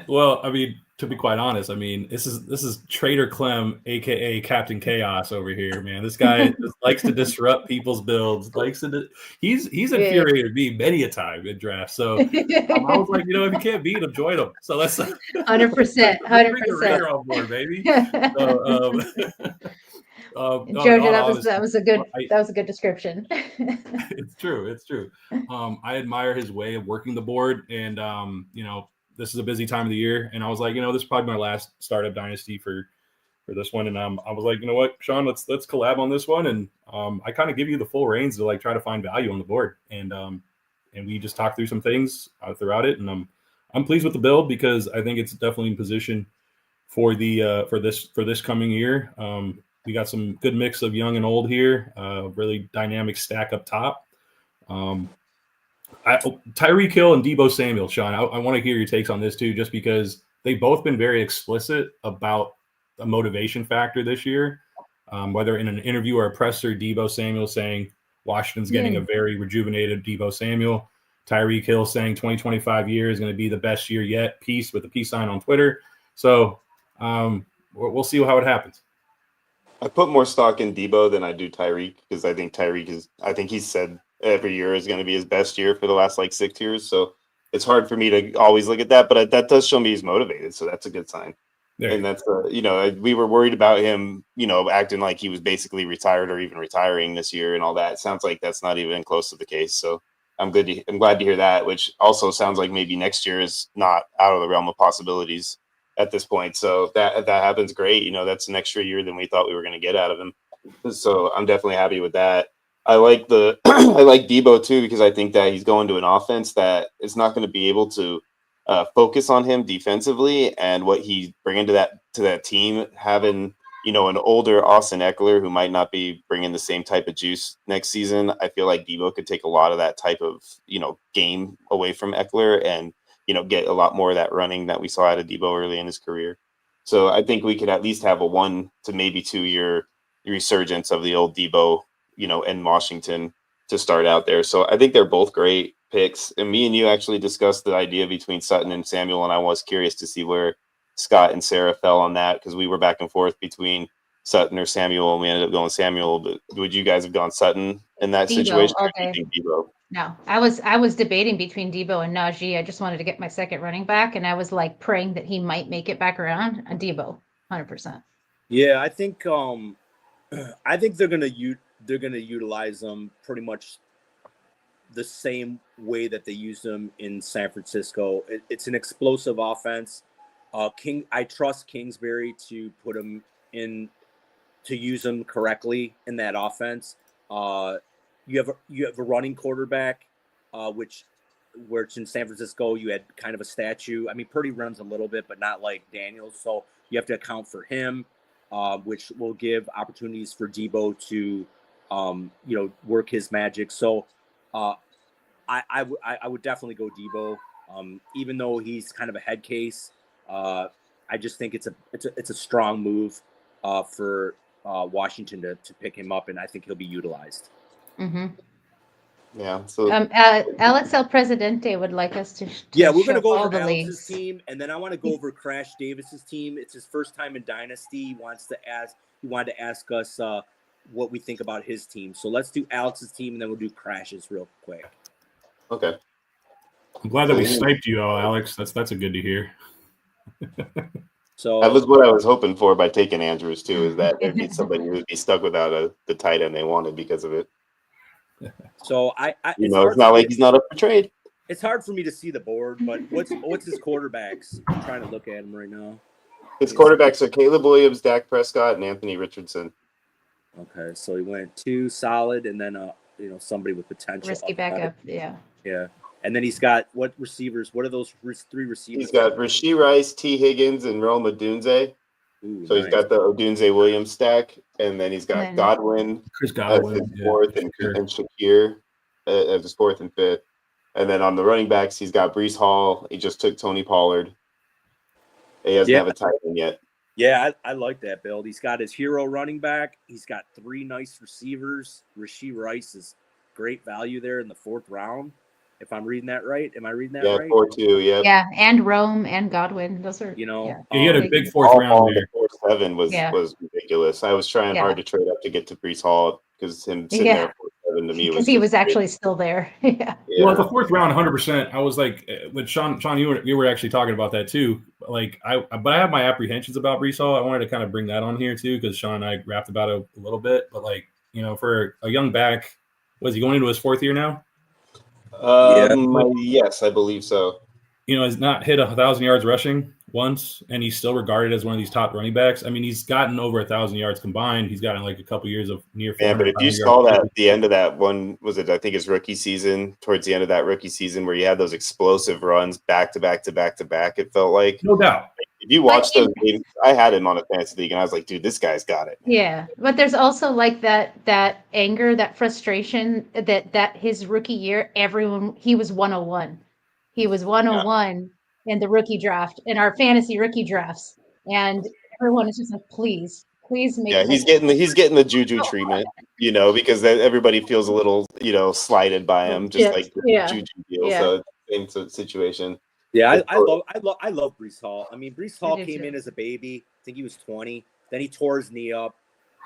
Well, I mean, to be quite honest, I mean, this is Trader Clem, aka Captain Chaos over here, man. This guy just likes to disrupt people's builds. He's infuriated me many a time in drafts. So I was like, if you can't beat him, join him. So let's 100%, bring the Raider on board, baby. So, Jojo, that was a good description. It's true. I admire his way of working the board, and this is a busy time of the year, and I was like, this is probably my last startup dynasty for this one, and I was like, you know what, Sean, let's collab on this one, and I kind of give you the full reins to like try to find value on the board, and we just talked through some things throughout it, and I'm pleased with the build because I think it's definitely in position for the for this coming year. We got some good mix of young and old here, really dynamic stack up top. Tyreek Hill and Deebo Samuel, Sean, I want to hear your takes on this too, just because they've both been very explicit about a motivation factor this year, whether in an interview or a presser, Deebo Samuel saying Washington's getting a very rejuvenated Deebo Samuel. Tyreek Hill saying 2025 year is going to be the best year yet. Peace with the peace sign on Twitter. So we'll see how it happens. I put more stock in Debo than I do Tyreek because I think he's said every year is going to be his best year for the last like 6 years. So it's hard for me to always look at that, but that does show me he's motivated. So that's a good sign. And that's, we were worried about him, acting like he was basically retired or even retiring this year and all that. It sounds like that's not even close to the case. So I'm glad to hear that, which also sounds like maybe next year is not out of the realm of possibilities at this point. So that happens, great. That's an extra year than we thought we were going to get out of him. So I'm definitely happy with that. I like I like Debo too, because I think that he's going to an offense that is not going to be able to focus on him defensively, and what he's bringing to that team, having an older Austin Eckler who might not be bringing the same type of juice next season. I feel like Debo could take a lot of that type of game away from Eckler and get a lot more of that running that we saw out of Debo early in his career. So I think we could at least have a 1 to maybe 2 year resurgence of the old Debo, in Washington to start out there. So I think they're both great picks. And me and you actually discussed the idea between Sutton and Samuel, and I was curious to see where Scott and Sarah fell on that, because we were back and forth between Sutton or Samuel, and we ended up going Samuel. But would you guys have gone Sutton in that situation? Okay. Or do you think Debo? No, I was debating between Debo and Najee. I just wanted to get my second running back, and I was like praying that he might make it back around. Debo, 100%. Yeah, I think they're gonna utilize them pretty much the same way that they used them in San Francisco. It's an explosive offense. I trust Kingsbury to put him in, to use him correctly in that offense. You have a running quarterback, which in San Francisco you had kind of a statue. I mean, Purdy runs a little bit, but not like Daniels. So you have to account for him, which will give opportunities for Debo to, work his magic. So I would definitely go Debo, even though he's kind of a head case. I just think it's a strong move for Washington to pick him up, and I think he'll be utilized. Mm-hmm. Yeah. So Alex El Presidente would like us to we're going to go all over the Alex's leagues. team, and then I want to go over Crash Davis's team. It's his first time in Dynasty. He wanted to ask us what we think about his team. So let's do Alex's team, and then we'll do Crash's real quick. Okay. I'm glad that we sniped you, Alex. That's a good to hear. So that was what I was hoping for by taking Andrews too, is that there'd be somebody who would be stuck without the tight end they wanted because of it. So it's not like he's not up for trade. It's hard for me to see the board, but what's his quarterbacks? I'm trying to look at him right now. His quarterbacks are Caleb Williams, Dak Prescott, and Anthony Richardson. Okay, so he went 2 solid, and then somebody with potential. Risky backup, yeah. Yeah, and then he's got what receivers? What are those 3 receivers? He's got Rashee Rice, T. Higgins, and Rome Odunze. So nice. He's got the Odunze Williams stack, and then he's got Godwin, Chris Godwin, fourth, and Shakir. as his fourth and fifth. And then on the running backs, he's got Brees Hall. He just took Tony Pollard. He doesn't have a tight end yet. Yeah, I like that build. He's got his hero running back. He's got 3 nice receivers. Rashee Rice is great value there in the 4th round, if I'm reading that right. Am I reading that right? 4-2, yeah. Yeah, and Rome and Godwin. Those are, He had a big 4th round there. 4-7 was ridiculous. I was trying hard to trade up to get to Brees Hall because him sitting there at 4-7 to me was because he was actually still there. Yeah. Well, the 4th round, 100%. I was like, with Sean, you were actually talking about that too. Like, but I have my apprehensions about Brees Hall. I wanted to kind of bring that on here too because Sean and I rapped about it a little bit. But like, for a young back, was he going into his 4th year now? Yes, I believe so. Has not hit 1,000 yards rushing once, and he's still regarded as one of these top running backs. I mean, he's gotten over 1,000 yards combined. He's gotten like a couple years of near 400. Yeah, but if you saw that at the end of that one, was it, I think his rookie season, towards the end of that rookie season where you had those explosive runs back to back to back to back, it felt like. No doubt. If you watch those games, I had him on a fantasy league, and I was like, dude, this guy's got it. Yeah, but there's also like that anger, that frustration that his rookie year, he was 101. He was 101 in the rookie draft, in our fantasy rookie drafts, and everyone is just like, please make. Yeah, he's getting the juju treatment, because everybody feels a little, slighted by him, just like the juju deal. So it's the same situation. Yeah, I love Brees Hall. I mean, Brees Hall came in as a baby. I think he was 20. Then he tore his knee up.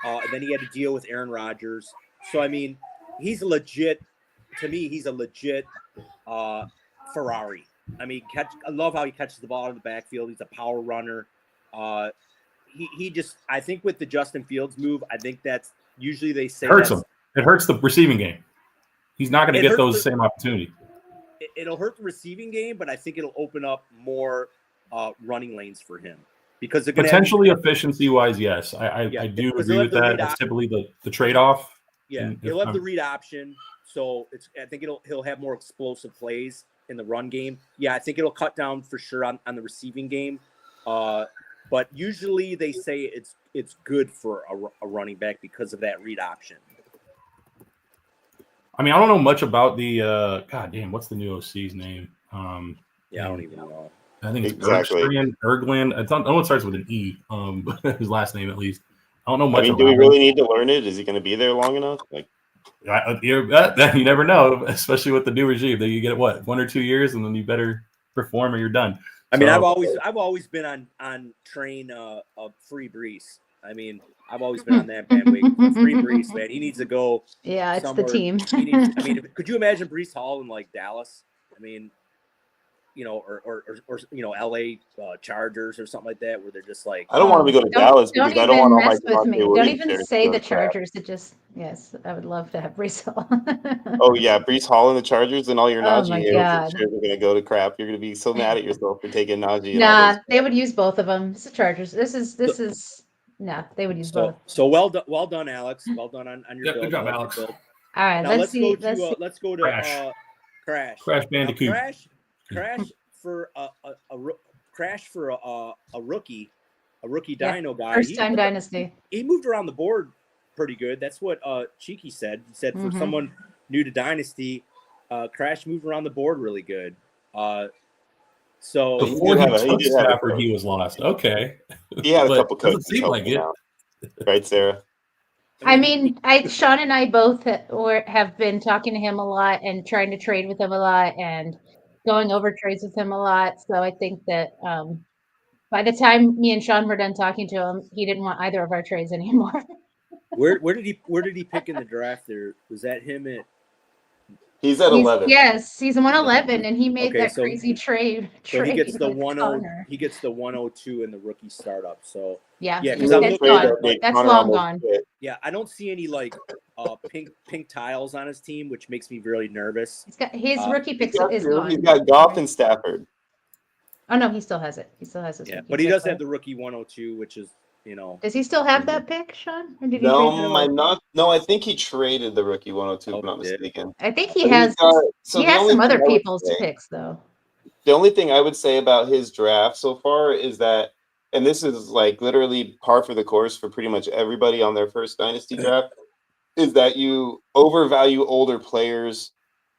And then he had to deal with Aaron Rodgers. So I mean, he's legit. To me, he's a legit Ferrari. I mean, I love how he catches the ball in the backfield. He's a power runner. He just, I think with the Justin Fields move, I think that's usually they say hurts him. It hurts the receiving game. He's not going to get those same opportunities. It'll hurt the receiving game, but I think it'll open up more running lanes for him because they're potentially efficiency-wise, yes, I do agree with that. That's typically the trade-off. Yeah, he'll have the read option, so I think he'll have more explosive plays in the run game. Yeah, I think it'll cut down for sure on the receiving game, but usually they say it's good for a running back because of that read option. I mean, I don't know much about the what's the new OC's name? I don't even know. I think it's Ergland. I don't know it starts with an E. His last name at least. I don't know much. I mean, do we really need to learn it? Is he going to be there long enough? Like, you never know, especially with the new regime. That you get 1 or 2 years, and then you better perform, or you're done. I mean, I've always been on train Free Brees. I mean, I've always been on that bandwagon. Free Brees, man. He needs to go. Yeah, it's the team. Could you imagine Brees Hall in like Dallas? I mean, or LA Chargers or something like that, where they're just like. I don't want to go to Dallas because I don't want all my. Don't even say the Chargers. Yes, I would love to have Brees Hall. Oh yeah, Brees Hall and the Chargers, and all your Najee. Oh my God. Are going to go to crap. You're going to be so mad at yourself for taking Najee. Nah, they would use both of them. It's the Chargers. This is. No, they would use both. So well done, Alex. Well done on your build. Good job, Alex. All right, now let's go to Crash. Crash Bandicoot. Crash for a rookie dino guy. First time dynasty. He moved around the board pretty good. That's what Cheeky said. He said for someone new to dynasty, Crash moved around the board really good. So before he took Stafford, he was lost. Okay. He had a couple coaches. Doesn't seem like it. Right, Sarah? I mean, Sean and I both have been talking to him a lot and trying to trade with him a lot and going over trades with him a lot. So I think that by the time me and Sean were done talking to him, he didn't want either of our trades anymore. Where did he pick in the draft there? Was that him at? He's at 11. Yes, he's 111, and he made crazy trade. So he gets the 10. He gets the 102 in the rookie startup. So because that's long gone. Yeah, I don't see any like pink tiles on his team, which makes me really nervous. He's got his rookie picks is gone. He's got Goff and Stafford. Oh no, he still has it. He still has his. Yeah, but he does have the rookie 102, which is. Does he still have that pick, Sean? Or did he No, I think he traded the rookie 102, if I'm not mistaken. I think he has some other people's picks, though. The only thing I would say about his draft so far is that, and this is like literally par for the course for pretty much everybody on their first dynasty draft, is that you overvalue older players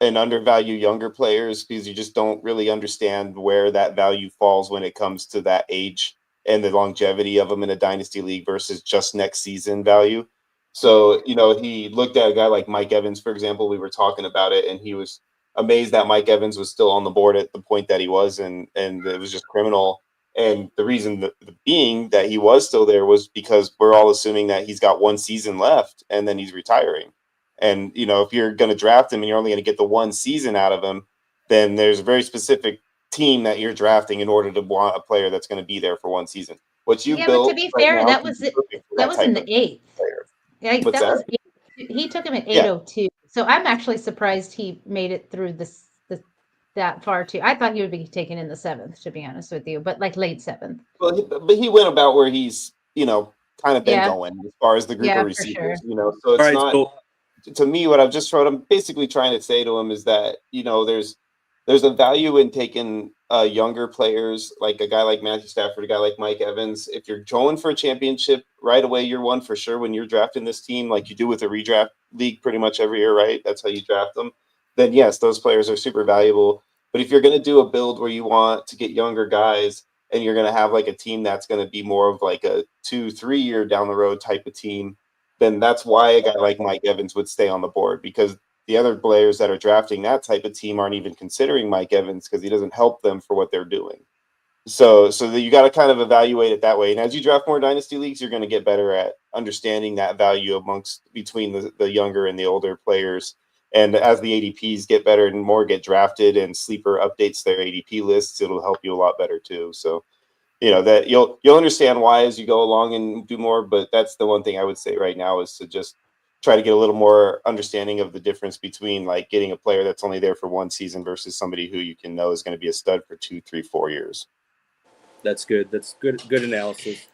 and undervalue younger players because you just don't really understand where that value falls when it comes to that age and the longevity of them in a dynasty league versus just next season value. So, he looked at a guy like Mike Evans, for example. We were talking about it, and he was amazed that Mike Evans was still on the board at the point that he was, and it was just criminal. And the reason being that he was still there was because we're all assuming that he's got one season left and then he's retiring. And, if you're going to draft him and you're only going to get the one season out of him, then there's a very specific team that you're drafting in order to want a player that's going to be there for one season. What you Yeah, built but to be right fair, now that can was be it. perfect for That was type in of the 8th. player. Yeah, What's that was that? he took him at Yeah. 802. So I'm actually surprised he made it through that far too. I thought he would be taken in the 7th, to be honest with you, but like late 7th. Well, but he went about where he's, kind of been Yeah. going as far as the group Yeah, of for receivers, sure. So All it's right, not. so To me, what I'm basically trying to say to him is that, there's a value in taking younger players, like a guy like Matthew Stafford, a guy like Mike Evans. If you're going for a championship right away, you're one for sure when you're drafting this team, like you do with a redraft league pretty much every year, right? That's how you draft them. Then yes, those players are super valuable. But if you're going to do a build where you want to get younger guys and you're going to have like a team that's going to be more of like a 2-3 year down the road type of team, then that's why a guy like Mike Evans would stay on the board, because the other players that are drafting that type of team aren't even considering Mike Evans because he doesn't help them for what they're doing. So that you got to kind of evaluate it that way. And as you draft more dynasty leagues, you're going to get better at understanding that value between the younger and the older players. And as the ADPs get better and more get drafted and Sleeper updates their ADP lists, it'll help you a lot better too. So that you'll understand why as you go along and do more. But that's the one thing I would say right now is to just try to get a little more understanding of the difference between like getting a player that's only there for one season versus somebody who you can know is going to be a stud for 2, 3, 4 years. that's good. That's good analysis.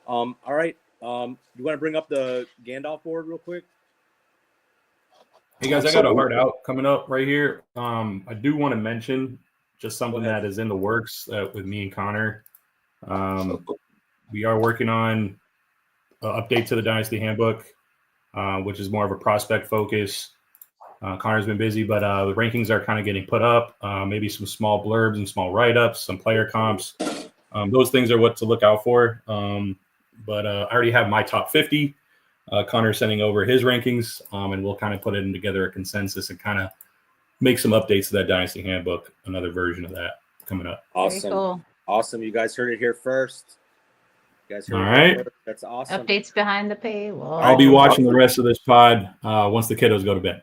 All right. You want to bring up the Gandalf board real quick? Hey guys, I got a hard out coming up right here. I do want to mention just something that is in the works with me and Connor. We are working on an update to the Dynasty Handbook, which is more of a prospect focus. Connor's been busy, but the rankings are kind of getting put up. Maybe some small blurbs and small write-ups, some player comps. Those things are what to look out for. But I already have my top 50. Connor's sending over his rankings, and we'll kind of put it together a consensus and kind of make some updates to that Dynasty Handbook, another version of that coming up. Awesome. Very cool. Awesome. You guys heard it here first. All right. That's awesome. Updates behind the paywall. I'll be watching the rest of this pod once the kiddos go to bed.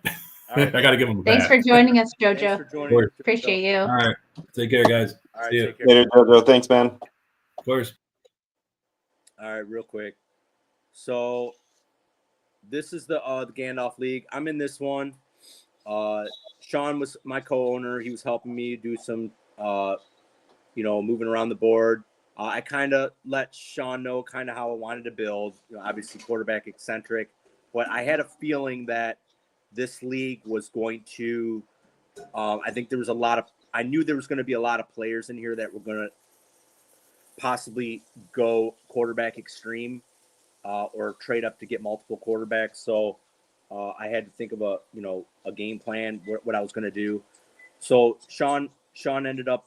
All right. I got to give them a Thanks bath. for joining us, Thanks Jojo. for joining us, Jojo. Appreciate you. All right. Take care, guys. All right, See ya. take care. Later, Jojo. Thanks, man. Of course. All right, real quick. So this is the Gandalf League. I'm in this one. Sean was my co-owner. He was helping me do some, moving around the board. I kind of let Sean know kind of how I wanted to build. Obviously quarterback eccentric, but I had a feeling that this league was going to. I think there was I knew there was going to be a lot of players in here that were going to possibly go quarterback extreme. Or trade up to get multiple quarterbacks. So I had to think of a game plan, what I was going to do. So Sean ended up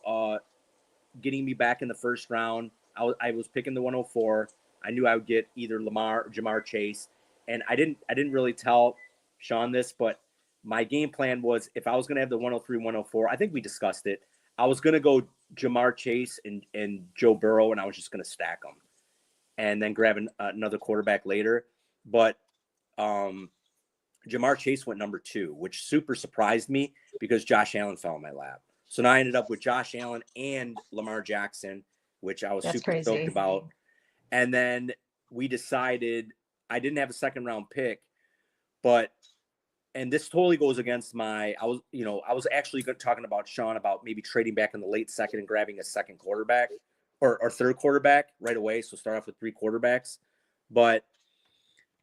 getting me back in the first round. I was picking the 104. I knew I would get either Lamar or Jamar Chase, and I didn't really tell Sean this, but my game plan was if I was going to have the 103, 104, I think we discussed it. I was going to go Jamar Chase and Joe Burrow, and I was just going to stack them and then grab another quarterback later. But Jamar Chase went number 2, which super surprised me because Josh Allen fell in my lap. So now I ended up with Josh Allen and Lamar Jackson, which I was super stoked about. And then we decided I didn't have a second round pick, and this totally goes against I was actually talking about Sean about maybe trading back in the late second and grabbing a second quarterback or third quarterback right away. So start off with 3 quarterbacks. But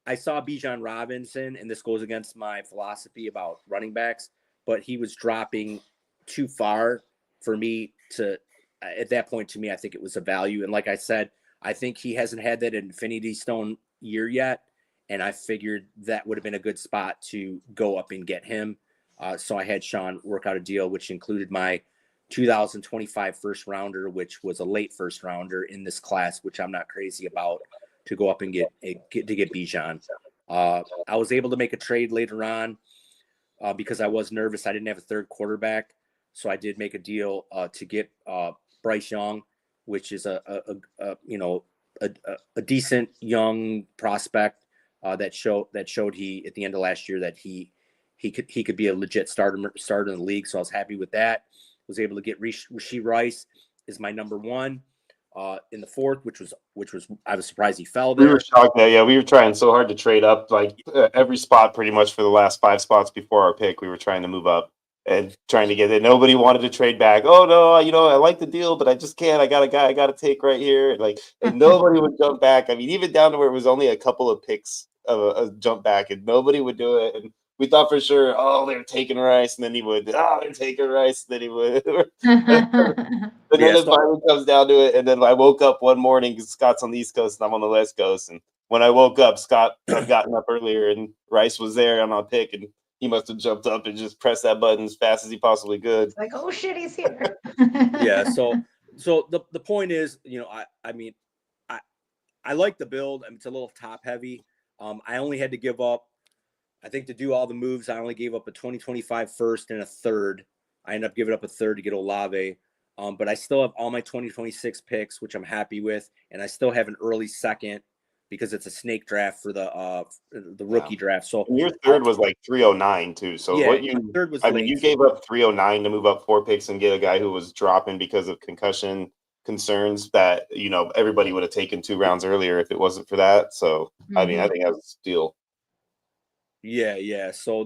I saw Bijan Robinson, and this goes against my philosophy about running backs, but he was dropping too far for me to, at that point to me, I think it was a value. And like I said, I think he hasn't had that Infinity Stone year yet. And I figured that would have been a good spot to go up and get him. So I had Sean work out a deal which included my 2025 first rounder, which was a late first rounder in this class, which I'm not crazy about, to go up and get Bijan. I was able to make a trade later on because I was nervous. I didn't have a third quarterback, so I did make a deal to get Bryce Young, which is a decent young prospect that showed he at the end of last year that he could be a legit starter in the league. So I was happy with that. Was able to get Rashee Rice is my number one in the fourth, which was I was surprised he fell there. We were shocked that we were trying so hard to trade up, like every spot pretty much for the last 5 spots before our pick. We were trying to move up and trying to get it. Nobody wanted to trade back. Oh no, I like the deal, but I just can't. I got a guy I got to take right here. And nobody would jump back. I mean, even down to where it was only a couple of picks of a jump back, and nobody would do it. And we thought for sure, they're taking Rice, and then he would. They're taking Rice, and then he would. But then it finally comes down to it, and then I woke up one morning because Scott's on the East Coast and I'm on the West Coast. And when I woke up, Scott had gotten up earlier, and Rice was there on our pick, and he must have jumped up and just pressed that button as fast as he possibly could. It's like, oh shit, he's here. Yeah. So the point is, I like the build. It's a little top heavy. I only had to give up, I think, to do all the moves. I only gave up a 2025 first and a third. I ended up giving up a third to get Olave. But I still have all my 2026 picks, which I'm happy with, and I still have an early second because it's a snake draft for the rookie draft. So and your third was like 309 too. So third was you gave up 309 to move up 4 picks and get a guy who was dropping because of concussion concerns that everybody would have taken 2 rounds earlier if it wasn't for that. So I think that was a steal. Yeah. So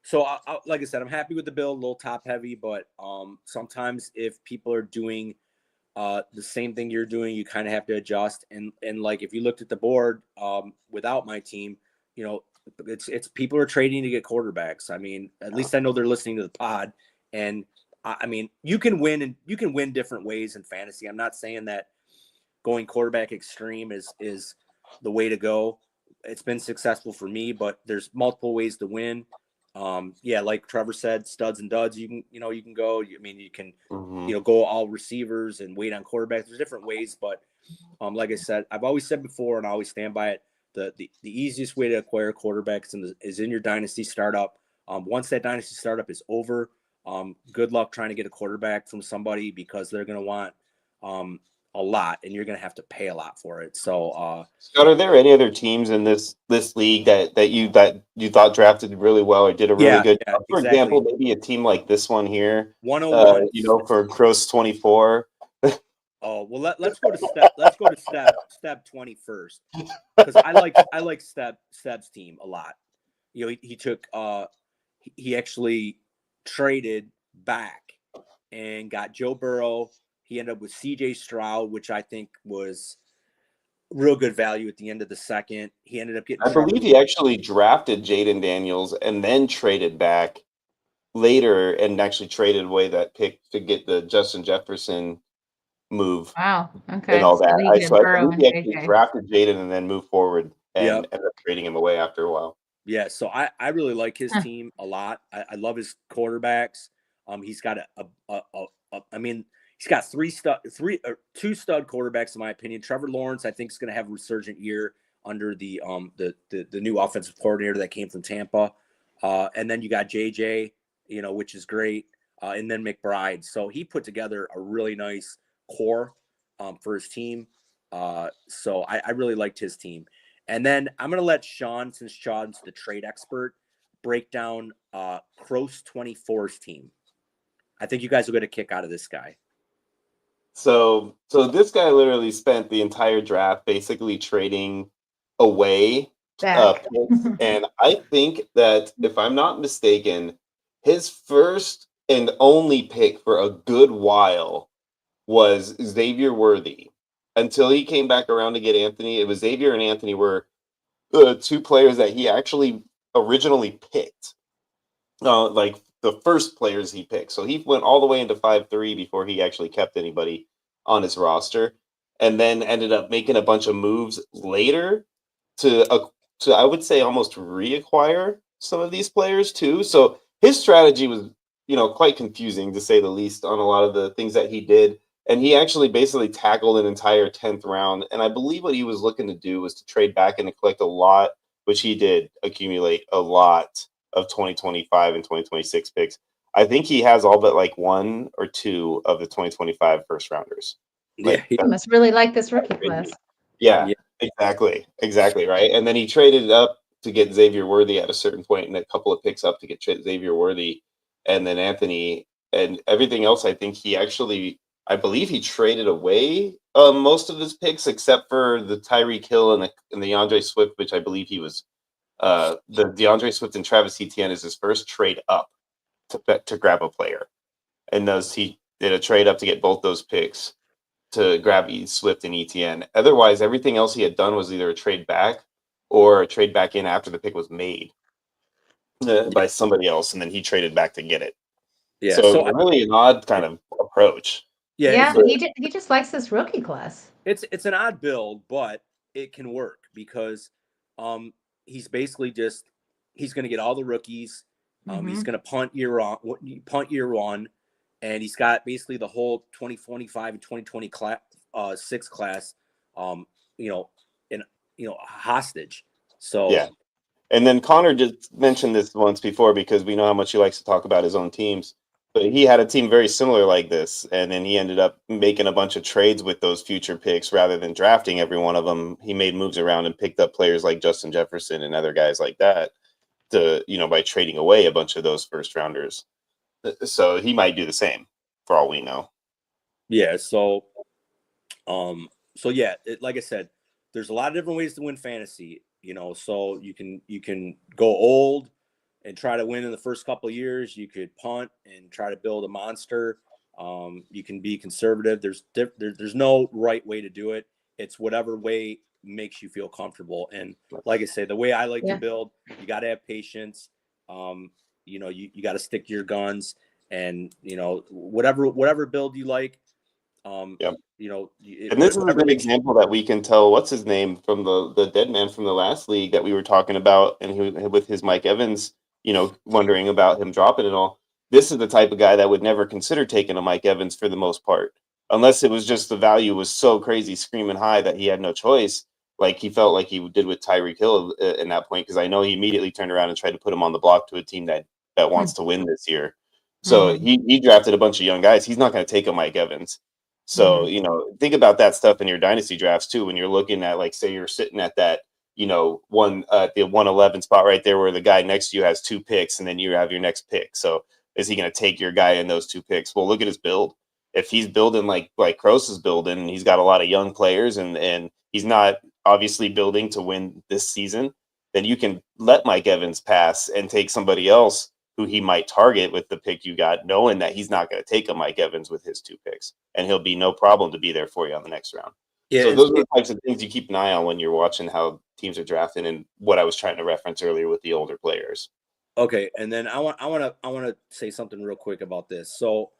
So, like I said, I'm happy with the build, a little top heavy, but sometimes if people are doing the same thing you're doing, you kind of have to adjust. And like if you looked at the board without my team, it's people are trading to get quarterbacks. I mean, at least I know they're listening to the pod. And I mean, you can win different ways in fantasy. I'm not saying that going quarterback extreme is the way to go. It's been successful for me, but there's multiple ways to win. Like Trevor said, studs and duds. You can go. You can go all receivers and wait on quarterbacks. There's different ways, but like I said, I've always said before, and I always stand by it. The easiest way to acquire quarterbacks is in your dynasty startup. Once that dynasty startup is over, good luck trying to get a quarterback from somebody because they're going to want a lot, and you're going to have to pay a lot for it. So, Scott, are there any other teams in this league that you thought drafted really well or did a really good job? For example, maybe a team like this one here, 101. For Cross 24. Oh well, let's go to step 20 first, because I like Step's team a lot. He took he actually traded back and got Joe Burrow. He ended up with CJ Stroud, which I think was real good value at the end of the second. He ended up getting. I believe he actually drafted Jaden Daniels and then traded back later and actually traded away that pick to get the Justin Jefferson move. Wow. Okay. And all that. So I believe he actually drafted Jaden and then moved forward and ended up trading him away after a while. Yeah. So I really like his team a lot. I love his quarterbacks. He's got he's got two stud quarterbacks, in my opinion. Trevor Lawrence, I think, is going to have a resurgent year under the new offensive coordinator that came from Tampa. And then you got JJ, which is great. And then McBride. So he put together a really nice core for his team. So I really liked his team. And then I'm going to let Sean, since Sean's the trade expert, break down Cross 24's team. I think you guys will get a kick out of this guy. So this guy literally spent the entire draft basically trading away picks. And I think that, if I'm not mistaken, his first and only pick for a good while was Xavier Worthy. Until he came back around to get Anthony, it was Xavier and Anthony were the 2 players that he actually originally picked. Like the first players he picked. So he went all the way into 5-3 before he actually kept anybody on his roster, and then ended up making a bunch of moves later to I would say almost reacquire some of these players too. So his strategy was, quite confusing to say the least on a lot of the things that he did. And he actually basically tackled an entire 10th round. And I believe what he was looking to do was to trade back and to collect a lot, which he did accumulate a lot of 2025 and 2026 picks. I think he has all but like 1 or 2 of the 2025 first rounders. Yeah, You must really like this rookie class. Yeah, Yeah. exactly, right. And then he traded up to get Xavier Worthy at a certain point, and a couple of picks up to get Xavier Worthy, and then Anthony, and everything else. I believe he traded away most of his picks except for the Tyreek Hill and the DeAndre Swift, which I believe he was the DeAndre Swift and Travis Etienne is his first trade up to grab a player, and he did a trade up to get both those picks to grab Swift and Etienne. Otherwise, everything else he had done was either a trade back or a trade back in after the pick was made by somebody else, and then he traded back to get it. Yeah. So really an odd kind of approach. Yeah, So he just likes this rookie class. it's an odd build, but it can work because he's basically he's going to get all the rookies. He's going to punt year one, and he's got basically the whole 2025 and 2020 six class, hostage. So yeah. And then Connor just mentioned this once before because we know how much he likes to talk about his own teams. But he had a team very similar like this, and then he ended up making a bunch of trades with those future picks rather than drafting every one of them. He made moves around and picked up players like Justin Jefferson and other guys like that by trading away a bunch of those first rounders. So he might do the same for all we know. Yeah. So yeah, like I said, there's a lot of different ways to win fantasy, so you can go old and try to win in the first couple of years. You could punt and try to build a monster. You can be conservative. There's no right way to do it. It's whatever way makes you feel comfortable. And like I say, the way I like to build, you got to have patience. You got to stick to your guns, and whatever build you like. Yep. And this is a good example that we can tell. What's his name from the dead man from the last league that we were talking about, and he with his Mike Evans, wondering about him dropping it all. This is the type of guy that would never consider taking a Mike Evans for the most part, unless it was just the value was so crazy, screaming high that he had no choice. Like he felt like he did with Tyreek Hill in that point, because I know he immediately turned around and tried to put him on the block to a team that wants to win this year. So he drafted a bunch of young guys. He's not going to take a Mike Evans. So, think about that stuff in your dynasty drafts too, when you're looking at, like, say you're sitting at that, the 111 spot right there where the guy next to you has 2 picks and then you have your next pick. So is he going to take your guy in those 2 picks? Well, look at his build. If he's building like Kroos is building, and he's got a lot of young players and he's not obviously building to win this season, then you can let Mike Evans pass and take somebody else who he might target with the pick you got, knowing that he's not going to take a Mike Evans with his 2 picks, and he'll be no problem to be there for you on the next round. Yeah, so those are the types of things you keep an eye on when you're watching how teams are drafting, and what I was trying to reference earlier with the older players. Okay, and then I want to say something real quick about this. So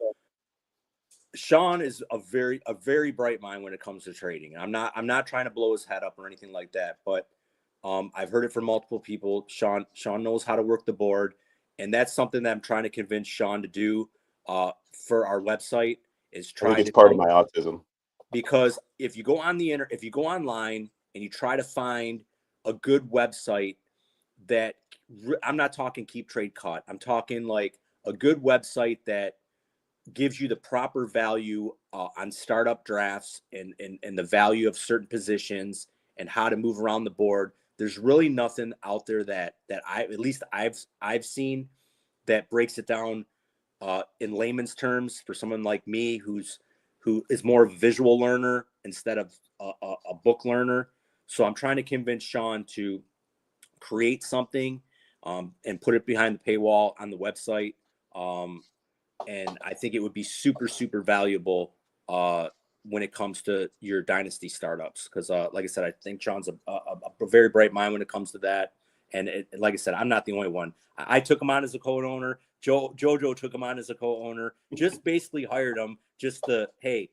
Sean is a very bright mind when it comes to trading. I'm not trying to blow his head up or anything like that, but I've heard it from multiple people. Sean knows how to work the board. And that's something that I'm trying to convince Sean to do for our website, is try to. It's part of my autism. Because if you go online and you try to find a good website that, I'm not talking keep trade cut, I'm talking like a good website that gives you the proper value on startup drafts and the value of certain positions and how to move around the board. There's really nothing out there that I've seen that breaks it down in layman's terms for someone like me who is more of a visual learner instead of a book learner. So I'm trying to convince Sean to create something and put it behind the paywall on the website. And I think it would be super, super valuable when it comes to your dynasty startups. Because like I said, I think Sean's a very bright mind when it comes to that. And like I said, I'm not the only one. I took him on as a co-owner. Jojo took him on as a co-owner. Just basically hired him just to, hey,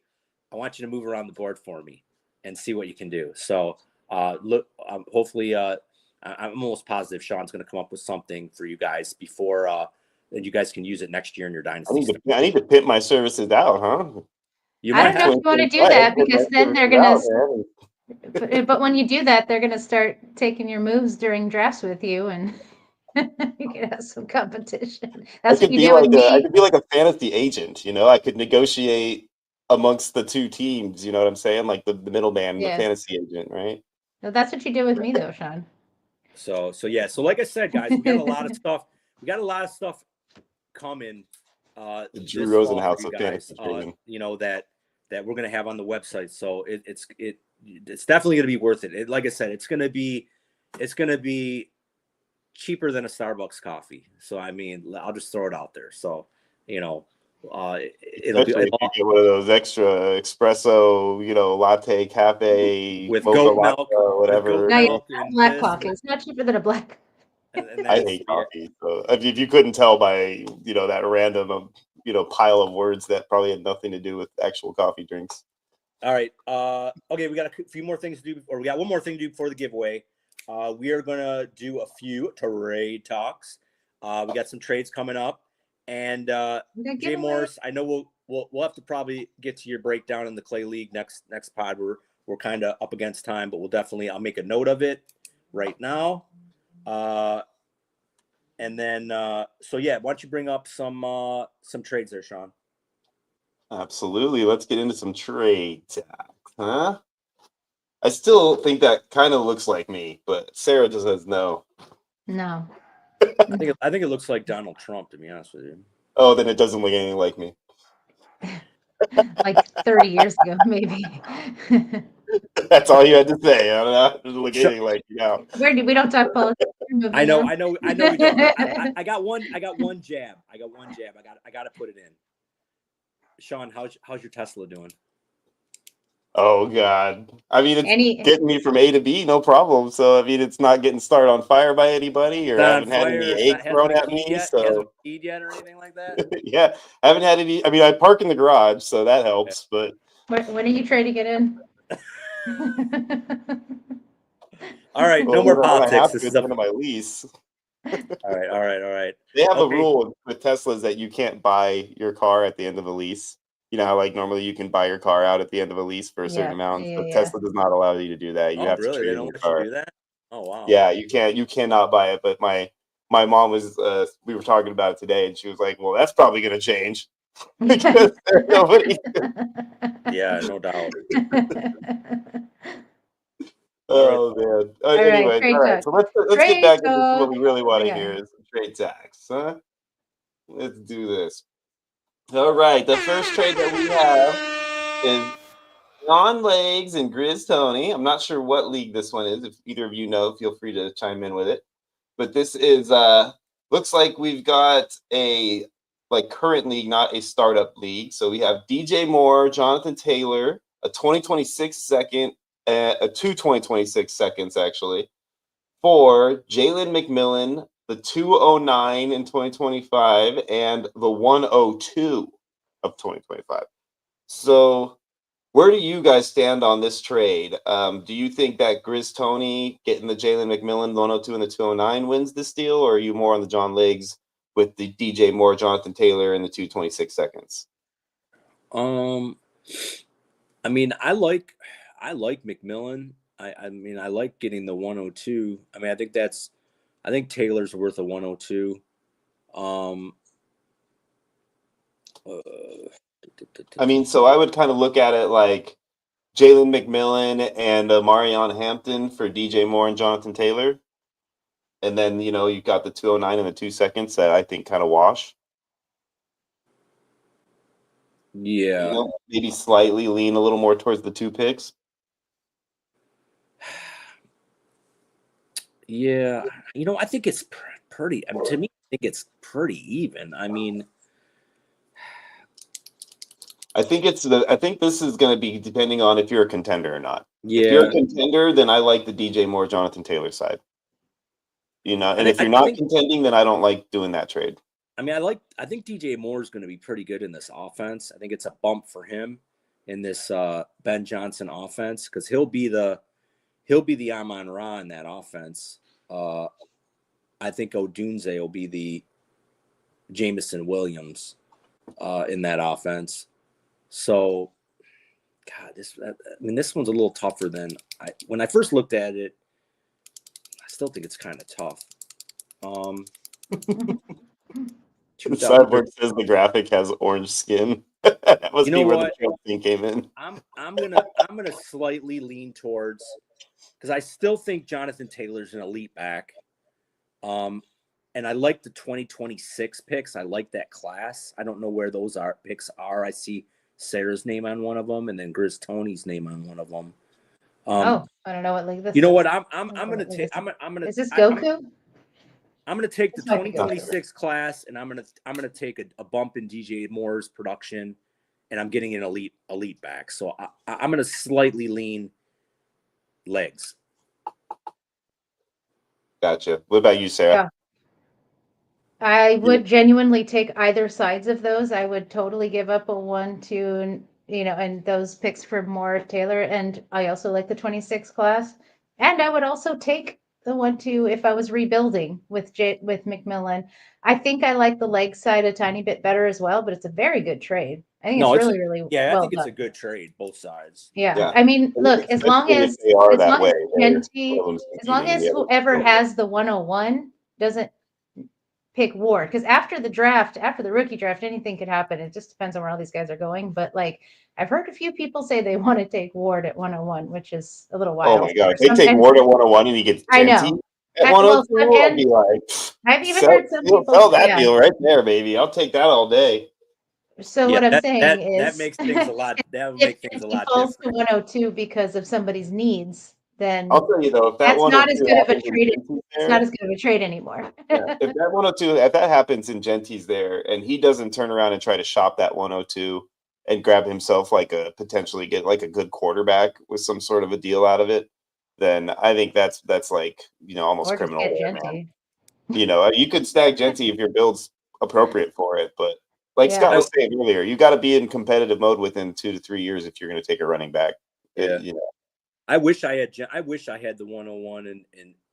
I want you to move around the board for me and see what you can do. So hopefully, I'm almost positive Sean's going to come up with something for you guys before and you guys can use it next year in your I dynasty. I need to pimp my services out, huh? You I might don't know if you want to do that because then they're gonna. But when you do that, they're gonna start taking your moves during drafts with you, and you can have some competition. That's what you do with I me. could be like a fantasy agent, you know. I could negotiate amongst the two teams. You know what I'm saying? Like the middleman, the Yeah. fantasy agent, right? No, that's what you do with me, though, Sean. So yeah. So like I said, guys, we got a lot of stuff. We got a lot of stuff coming. The This Drew fall Rosen for House you of guys. fantasy trading. You know that we're gonna have on the website. So it's definitely gonna be worth it. Like I said, it's gonna be cheaper than a Starbucks coffee. So I mean, I'll just throw it out there. So you know, it'll be Especially if you get one of those extra espresso, you know, latte, cafe, with mocha goat latte, milk, whatever. No, milk not and black this, coffee. It's not cheaper than a black. and I that's, hate coffee. So if you couldn't tell by, you know, that random, you know, pile of words that probably had nothing to do with actual coffee drinks. All right. Okay, we got a few more things to do, or we got one more thing to do before the giveaway. We are gonna do a few trade talks. We got some trades coming up, and Jay Morris. I know we'll have to probably get to your breakdown in the Clay League next pod. We're kind of up against time, but I'll make a note of it right now. And then so yeah, why don't you bring up some trades there, Sean? Absolutely. Let's get into some trade talk, huh? I still think that kind of looks like me, but Sarah just says no. No. I think it looks like Donald Trump, to be honest with you. Oh, then it doesn't look anything like me. Like 30 years ago, maybe. That's all you had to say. I don't know. It doesn't look anything like you now. We don't talk politics. I know. We don't. I got one jab. I got to put it in. Sean, how's your Tesla doing? Oh God! I mean, it's Any- getting me from A to B, no problem. So I mean, it's not getting started on fire by anybody, or I haven't had any eggs thrown at me. So keyed yet or anything like that? yeah, I haven't had any. I mean, I park in the garage, so that helps. But when are you trying to get in? All right, well, no more when I politics. have This to, is it's under my lease. All right. They have a Okay. rule with Teslas that you can't buy your car at the end of a lease. You know how like normally you can buy your car out at the end of a lease for a certain amount. Yeah, But yeah. Tesla does not allow you to do that. You have to Really? trade They in don't your let car. you do that? Oh wow. Yeah, you cannot buy it. But my mom was we were talking about it today, and she was like, "Well, that's probably going to change because there's nobody." Yeah, no doubt. Oh man. Anyway, all right. So let's get back into what we really want to hear is trade tax, huh? Let's do this. All right. The first trade that we have is John Legs and Grizz Tony. I'm not sure what league this one is. If either of you know, feel free to chime in with it. But this is looks like we've got a like current league, not a startup league. So we have DJ Moore, Jonathan Taylor, a 2026 second, two 2026 seconds actually, for Jalen McMillan, the 209 in 2025, and the 102 of 2025. So where do you guys stand on this trade? Do you think that Grizz Tony getting the Jalen McMillan 102 and the 209 wins this deal, or are you more on the John Legs with the DJ Moore, Jonathan Taylor, and the 226 seconds? I mean, I like McMillan. I mean, I like getting the 102. I mean, I think Taylor's worth a 102. I mean, so I would kind of look at it like Jalen McMillan and Marion Hampton for DJ Moore and Jonathan Taylor. And then, you know, you've got the 209 and the 2 seconds that I think kind of wash. Yeah. You know, maybe slightly lean a little more towards the 2 picks. Yeah. You know, I think it's pretty. I mean, to me, I think it's pretty even. I mean, I think this is going to be depending on if you're a contender or not. yeah. If you're a contender, then I like the DJ Moore, Jonathan Taylor side. You know, and if you're not contending, then I don't like doing that trade. I mean, I think DJ Moore is going to be pretty good in this offense. I think it's a bump for him in this Ben Johnson offense because he'll be the Amon Ra in that offense. I think Odunze will be Jamison Williams in that offense. So, God, this one's a little tougher than when I first looked at it. I still think it's kind of tough. The sideboard says the graphic has orange skin. That must be where the Trump thing came in. I'm gonna slightly lean towards, because I still think Jonathan Taylor's an elite back. And I like the 2026 picks. I like that class. I don't know where those picks are. I see Sarah's name on one of them, and then Grizz Tony's name on one of them. I don't know what league this. You know is. what? I'm gonna take. I'm gonna. Is this Goku? I'm gonna take the This might be 2026 class, and I'm gonna take a bump in DJ Moore's production, and I'm getting an elite back. So I'm gonna slightly lean legs. Gotcha. What about you, Sarah? Yeah. I would genuinely take either sides of those. I would totally give up a 1, 2, and those picks for Moore, Taylor, and I also like the 26 class. And I would also take the 1, 2 if I was rebuilding with McMillan. I think I like the leg side a tiny bit better as well, but it's a very good trade. I think it's really, really I well think it's done. a good trade, both sides. Yeah. I mean, look, as long as whoever has the 101 doesn't pick Ward, because after the rookie draft, anything could happen. It just depends on where all these guys are going. But like, I've heard a few people say they want to take Ward at 101, which is a little wild. Oh my God! If they take Ward at 101 and he gets Genty at 102, I'd be like, I've even heard some people sell that deal right there, baby. I'll take that all day. So what I'm saying is that makes things a lot. That would make things a lot falls different. To 102 because of somebody's needs. Then I'll tell you though, if that's not as good of a trade. It's not as good of a trade anymore. If that 102, if that happens and Genty's there, and he doesn't turn around and try to shop that 102 and grab himself potentially get like a good quarterback with some sort of a deal out of it, then I think that's like almost criminal. Man. You could snag Genty if your build's appropriate for it, but like Scott was saying earlier, you got to be in competitive mode within 2 to 3 years if you're going to take a running back. Yeah. I wish I had the 101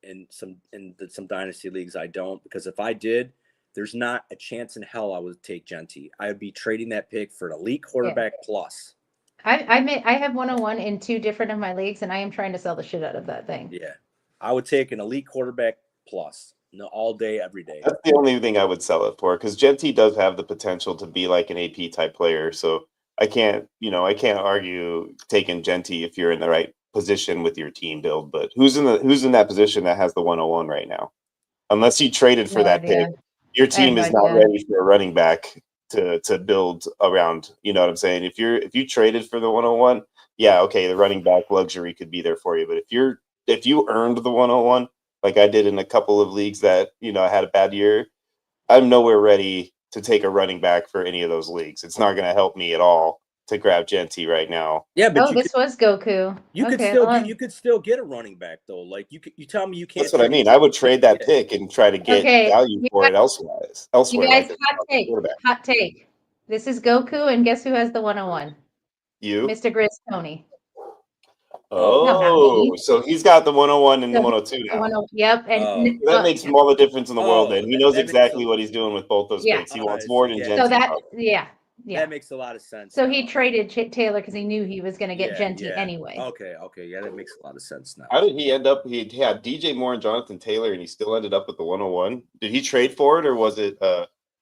in some dynasty leagues. I don't, because if I did, there's not a chance in hell I would take Genty. I would be trading that pick for an elite quarterback plus. I have 101 in 2 different of my leagues, and I am trying to sell the shit out of that thing. Yeah, I would take an elite quarterback plus. All day, every day. That's the only thing I would sell it for, because Genty does have the potential to be like an AP type player. So I can't argue taking Genty if you're in the right position with your team build. But who's in that position that has the 101 right now? Unless you traded for that pick, your team is not ready for a running back to build around. You know what I'm saying? If you traded for the 101, yeah, okay, the running back luxury could be there for you. But if you earned the 101, like I did in a couple of leagues that, I had a bad year, I'm nowhere ready to take a running back for any of those leagues. It's not going to help me at all to grab Genty right now. Yeah, but this was Goku. You could still get a running back though. Like you tell me you can't. That's what I mean. I would trade that pick and try to get value for it elsewhere. You guys, hot take. This is Goku, and guess who has the 101? You, Mr. Grizz Tony. Oh, so he's got the 101 and the 102 now. Yep. And that makes all the difference in the world then. He knows exactly what he's doing with both those picks. He wants more than Genty. So that makes a lot of sense. So he traded Taylor because he knew he was going to get Genty anyway. Okay. Yeah, that makes a lot of sense now. How did he end up? He had DJ Moore and Jonathan Taylor, and he still ended up with the 101. Did he trade for it, or was it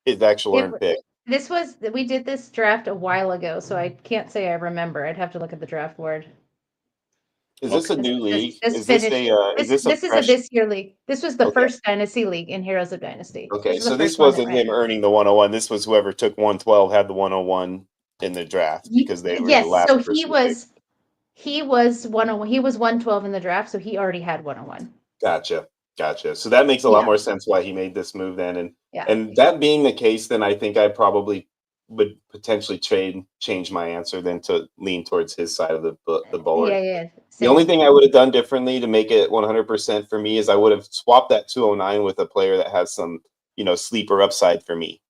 his actual earned pick? We did this draft a while ago, so I can't say I remember. I'd have to look at the draft board. Is this a new league? This is a this year league. This was the first Dynasty league in Heroes of Dynasty. Okay, so this wasn't him earning the 101. This was whoever took 112 had the 101 in the draft because they were the last. So he was 101. He was 112 in the draft, so he already had 101. Gotcha. So that makes a lot more sense why he made this move then. And that being the case, then I think I probably would potentially change my answer then to lean towards his side of the board. Yeah. The only thing I would have done differently to make it 100% for me is I would have swapped that 209 with a player that has some, sleeper upside for me.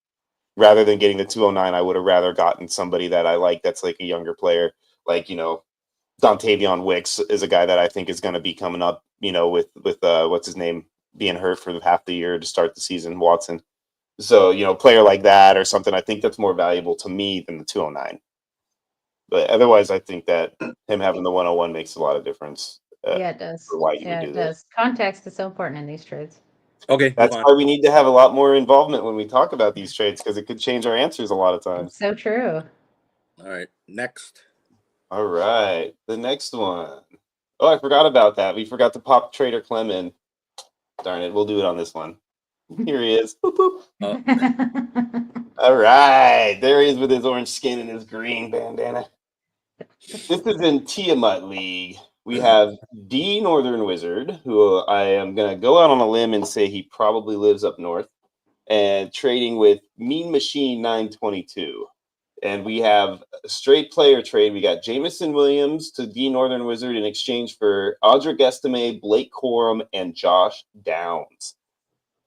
Rather than getting the 209, I would have rather gotten somebody that I like that's like a younger player, like, Dontavion Wicks is a guy that I think is going to be coming up, with what's his name being hurt for half the year to start the season, Watson. So, player like that or something, I think that's more valuable to me than the 209. But otherwise, I think that him having the 101 makes a lot of difference. Yeah, it does. For why you Yeah, would do it this. does. Context is so important in these trades. Okay, move That's on. why we need to have a lot more involvement when we talk about these trades, because it could change our answers a lot of times. So true. All right, next. All right, the next one. Oh, I forgot about that. We forgot to pop Trader Clem in. Darn it, we'll do it on this one. Here he is. Boop, boop. All right, there he is with his orange skin and his green bandana. This is in Tiamat League. We have D Northern Wizard, who I am going to go out on a limb and say he probably lives up north, and trading with Mean Machine 922. And we have a straight player trade. We got Jamison Williams to D Northern Wizard in exchange for Audric Estime, Blake Corum, and Josh Downs.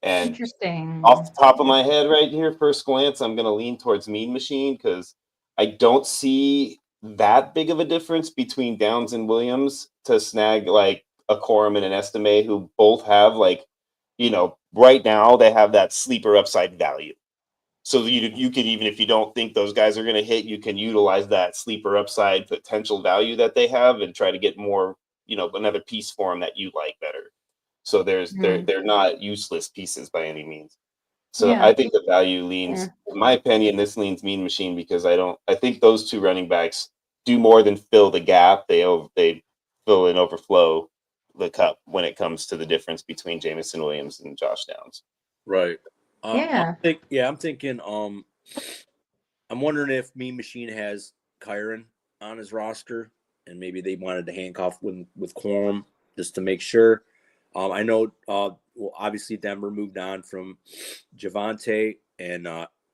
And Interesting. off the top of my head right here, first glance, I'm going to lean towards Mean Machine because I don't see that big of a difference between Downs and Williams to snag like a Corum and an Estime, who both have right now they have that sleeper upside value. So you could, even if you don't think those guys are going to hit, you can utilize that sleeper upside potential value that they have and try to get more, another piece for them that you like better. So they're not useless pieces by any means. So Yeah. I think the value leans, in my opinion, this leans Mean Machine because I think those two running backs do more than fill the gap. They fill and overflow the cup when it comes to the difference between Jamison Williams and Josh Downs. Right. Yeah. I'm thinking. I'm wondering if Mean Machine has Kyron on his roster, and maybe they wanted to handcuff with Quorum just to make sure. I know. Obviously Denver moved on from Javante, and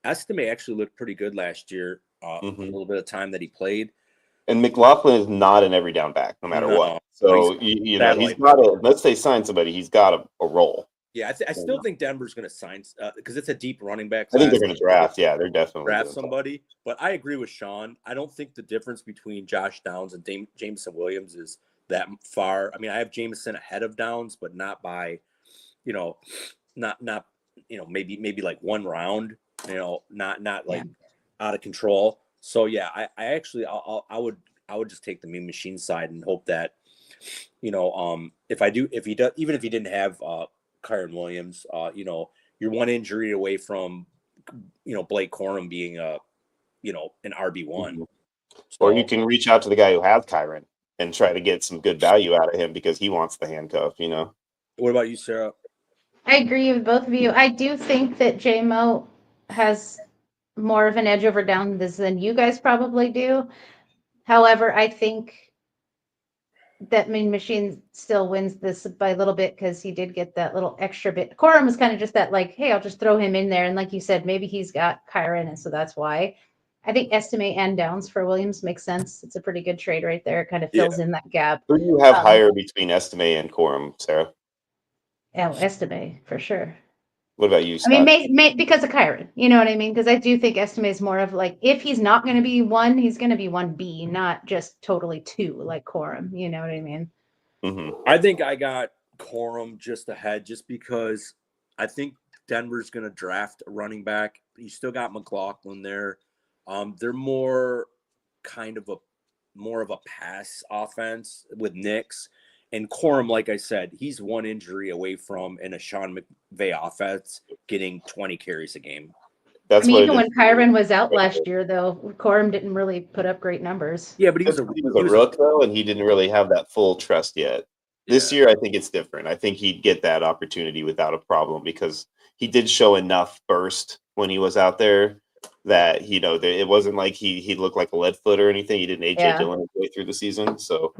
Estime actually looked pretty good last year. A little bit of time that he played. And McLaughlin is not an every down back, no matter what. So he's got to. Let's say sign somebody. He's got a role. Yeah, I still think Denver's going to sign because it's a deep running back class. I think they're going to draft. Yeah, they're definitely draft somebody. But I agree with Sean. I don't think the difference between Josh Downs and Jameson Williams is that far. I mean, I have Jameson ahead of Downs, but not by, not maybe like one round. Not like out of control. So yeah, I actually I would just take the Mean Machine side and hope that, if he does, even if he didn't have Kyron Williams, you're one injury away from, Blake Corum being an RB1. Or you can reach out to the guy who has Kyron and try to get some good value out of him because he wants the handcuff, What about you, Sarah? I agree with both of you. I do think that JMO has more of an edge over Downs than you guys probably do. However, I think that Mean Machine still wins this by a little bit because he did get that little extra bit. Corum was kind of just that, like, hey, I'll just throw him in there. And like you said, maybe he's got Kyron, and so that's why. I think Estime and Downs for Williams makes sense. It's a pretty good trade right there. It kind of fills in that gap. Who do you have higher between Estime and Corum, Sarah? Oh, Estime for sure. What about you, Scott? I mean, because of Kyron, you know what I mean? Because I do think Estime is more of like, if he's not going to be one, he's going to be 1B, not just totally 2 like Corum. You know what I mean? I think I got Corum just ahead, just because I think Denver's going to draft a running back. You still got McLaughlin there. They're more of a pass offense with Knicks. And Corum, like I said, he's one injury away from, in a Sean McVay offense, getting 20 carries a game. Even when Kyron was out last year, though, Corum didn't really put up great numbers. Yeah, but he was a rook, though, and he didn't really have that full trust yet. This year, I think it's different. I think he'd get that opportunity without a problem because he did show enough burst when he was out there that, it wasn't like he looked like a lead foot or anything. He didn't AJ Dillon his way through the season. So,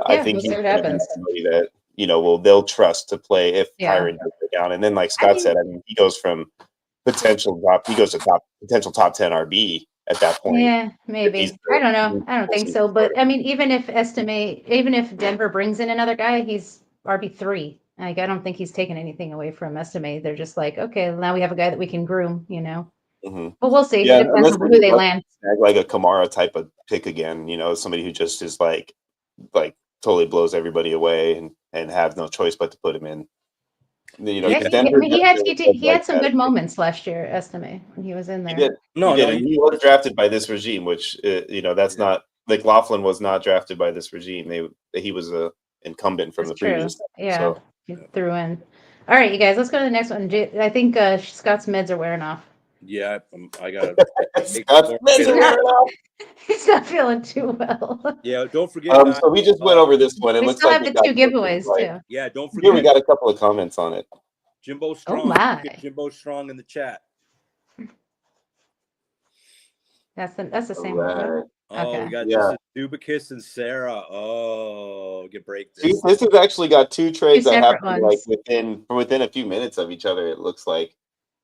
I think he's somebody that, they'll trust to play if Kyron does go down. And then, like Scott said, he goes from potential top 10 RB at that point. Yeah, maybe. I don't know. I don't think so. But I mean, even if Denver brings in another guy, he's RB3. Like, I don't think he's taking anything away from Estime. They're just like, okay, now we have a guy that we can groom, But we'll see. It depends on who they land. Like a Kamara type of pick again, somebody who just is like totally blows everybody away and have no choice but to put him in. You know, Yeah, Denver he had he like had some that. good moments last year, Estime, when he was in He there. did. No, he did. no, And he was drafted by this regime, which you know, that's not like Laughlin was not drafted by this regime. He was a incumbent from That's the true. previous. Yeah, So he threw in. All right, you guys, let's go to the next one. I think Scott's meds are wearing off. yeah, I got Scott's meds are wearing off. He's not feeling too well. Yeah, don't forget. Guys, So we just went over this one. It We looks still like have we the got two giveaways too. yeah, don't Here we forget got a couple of comments on it. Jimbo Oh Strong. my. Get Jimbo Strong in the chat. That's the All same one. right. Oh, Okay. we got Yeah. just Dubakis and Sarah. Oh, get break See, this. this has actually got two trades that separate happened like ones. within a few minutes of each other. It looks like.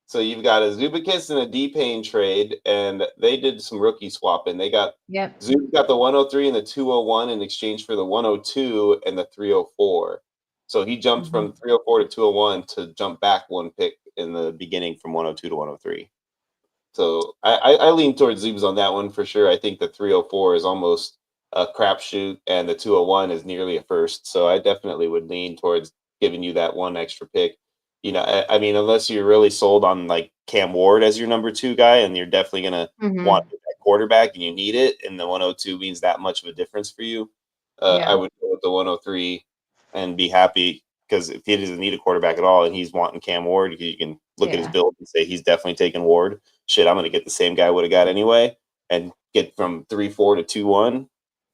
So you've got a Zubikis and a D-Payne trade, and they did some rookie swapping. They got Yep. Zub got the 103 and the 201 in exchange for the 102 and the 304. So he jumped from 304 to 201 to jump back one pick in the beginning from 102 to 103. So I lean towards Zubs on that one for sure. I think the 304 is almost a crapshoot, and the 201 is nearly a first. So I definitely would lean towards giving you that one extra pick. You know, I mean, unless you're really sold on like Cam Ward as your number 2 guy, and you're definitely gonna want that quarterback and you need it, and the 102 means that much of a difference for you. Yeah. I would go with the 103 and be happy, because if he doesn't need a quarterback at all and he's wanting Cam Ward, you can look at his build and say he's definitely taking Ward. Shit, I'm going to get the same guy I would have got anyway and get from 3-4 to 2-1.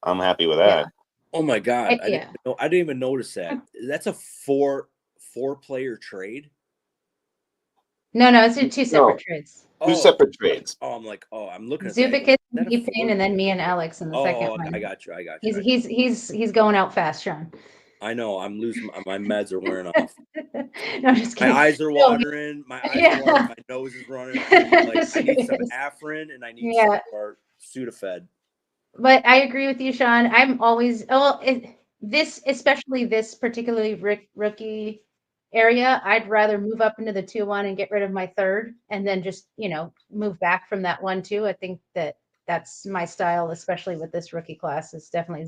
I'm happy with that. Oh my God. Yeah. I didn't even notice that. That's a four-player trade. No, it's two separate trades. Two separate trades. Oh, I'm like, I'm looking at Zubikis, that. D-Payne, and then me and Alex in the second Oh, one. I got you. He's going out fast, Sean. I know. I'm losing. My meds are wearing off. No, I'm just kidding. My eyes are watering. My nose is running. I need some Afrin and I need some more Sudafed. But I agree with you, Sean. I'm always especially this particularly rookie area. I'd rather move up into the 2-1 and get rid of my third, and then just move back from that 1-2. I think that's my style, especially with this rookie class. It's definitely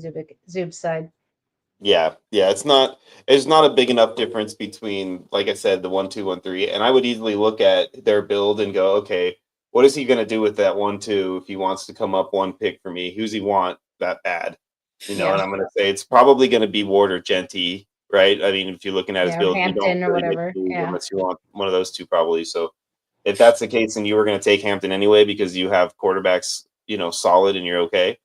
Zub's side. Yeah, it's not a big enough difference between, like I said, the 1-2, 1-3, and I would easily look at their build and go, okay, what is he going to do with that 1-2 if he wants to come up one pick for me? Who's he want that bad? And I'm going to say it's probably going to be Ward or Genty, right? I mean, if you're looking at his build, Hampton you don't or whatever, unless you want one of those two, probably. So if that's the case, then you were going to take Hampton anyway because you have quarterbacks, solid, and you're okay.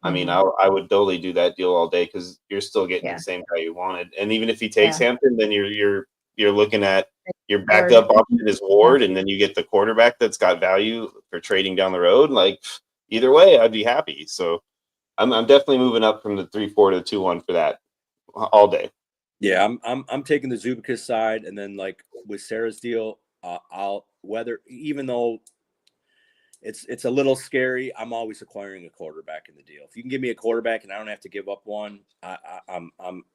I mean, I would totally do that deal all day because you're still getting the same guy you wanted. And even if he takes Hampton, then you're looking at your backup option is Ward, and then you get the quarterback that's got value for trading down the road. Like either way, I'd be happy. So I'm definitely moving up from the 3-4 to the 2-1 for that all day. Yeah, I'm taking the Zubikis side, and then like with Sarah's deal, even though it's a little scary, I'm always acquiring a quarterback in the deal. If you can give me a quarterback and I don't have to give up one, I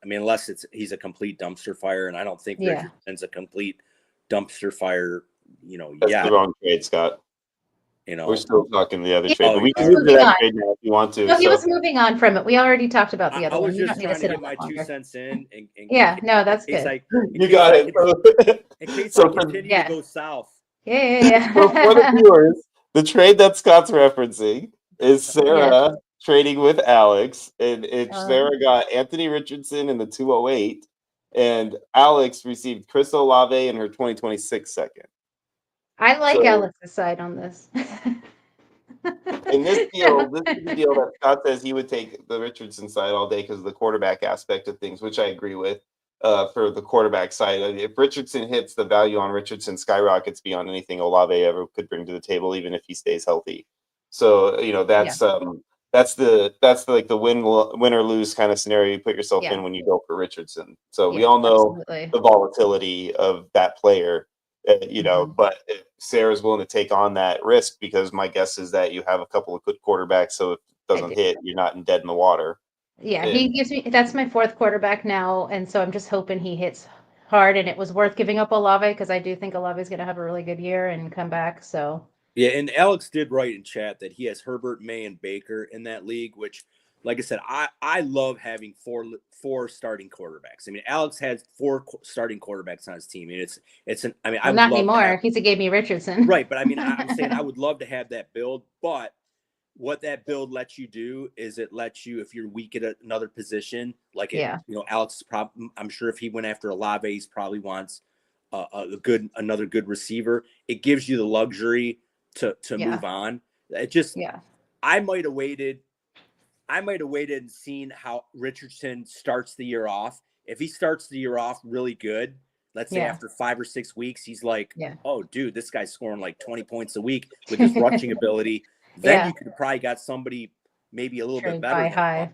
mean, unless he's a complete dumpster fire, and I don't think Richardson's a complete dumpster fire. That's the wrong trade, Scott. We're still talking the other trade, but we can move to that trade now if you want to. No, he was moving on from it. We already talked about the other one. I was just trying to get my 2 cents in. That's good. You got it. In case I continue to go south. Yeah. So for the viewers, the trade that Scott's referencing is Sarah trading with Alex, and Sarah got Anthony Richardson in the 208, and Alex received Chris Olave in her 2026 second. I like Alex's side on this. In this deal, this is the deal that Scott says he would take the Richardson side all day because of the quarterback aspect of things, which I agree with. For the quarterback side, if Richardson hits, the value on Richardson skyrockets beyond anything Olave ever could bring to the table, even if he stays healthy. So that's like the win or lose kind of scenario you put yourself in when you go for Richardson. So we all know the volatility of that player. But if Sarah's willing to take on that risk, because my guess is that you have a couple of good quarterbacks, so if it doesn't hit, you're not dead in the water. Yeah, he gives me, that's my fourth quarterback now, and so I'm just hoping he hits hard, and it was worth giving up Olave because I do think Olave is going to have a really good year and come back. So yeah, and Alex did write in chat that he has Herbert, May, and Baker in that league, which like I said, I love having four starting quarterbacks. I mean, Alex has four starting quarterbacks on his team. I mean, I Well, would not love to anymore. have, He's a Gabe Richardson. right, but I mean, I'm saying I would love to have that build, but what that build lets you do is it lets you, if you're weak at another position, like Yeah. Alex, I'm sure if he went after Olave, he probably wants another good receiver. It gives you the luxury to move on. It just, I might have waited and seen how Richardson starts the year off. If he starts the year off really good, let's say after 5 or 6 weeks, he's like, oh, dude, this guy's scoring like 20 points a week with his rushing ability. Then you could have probably got somebody maybe a little bit better than him.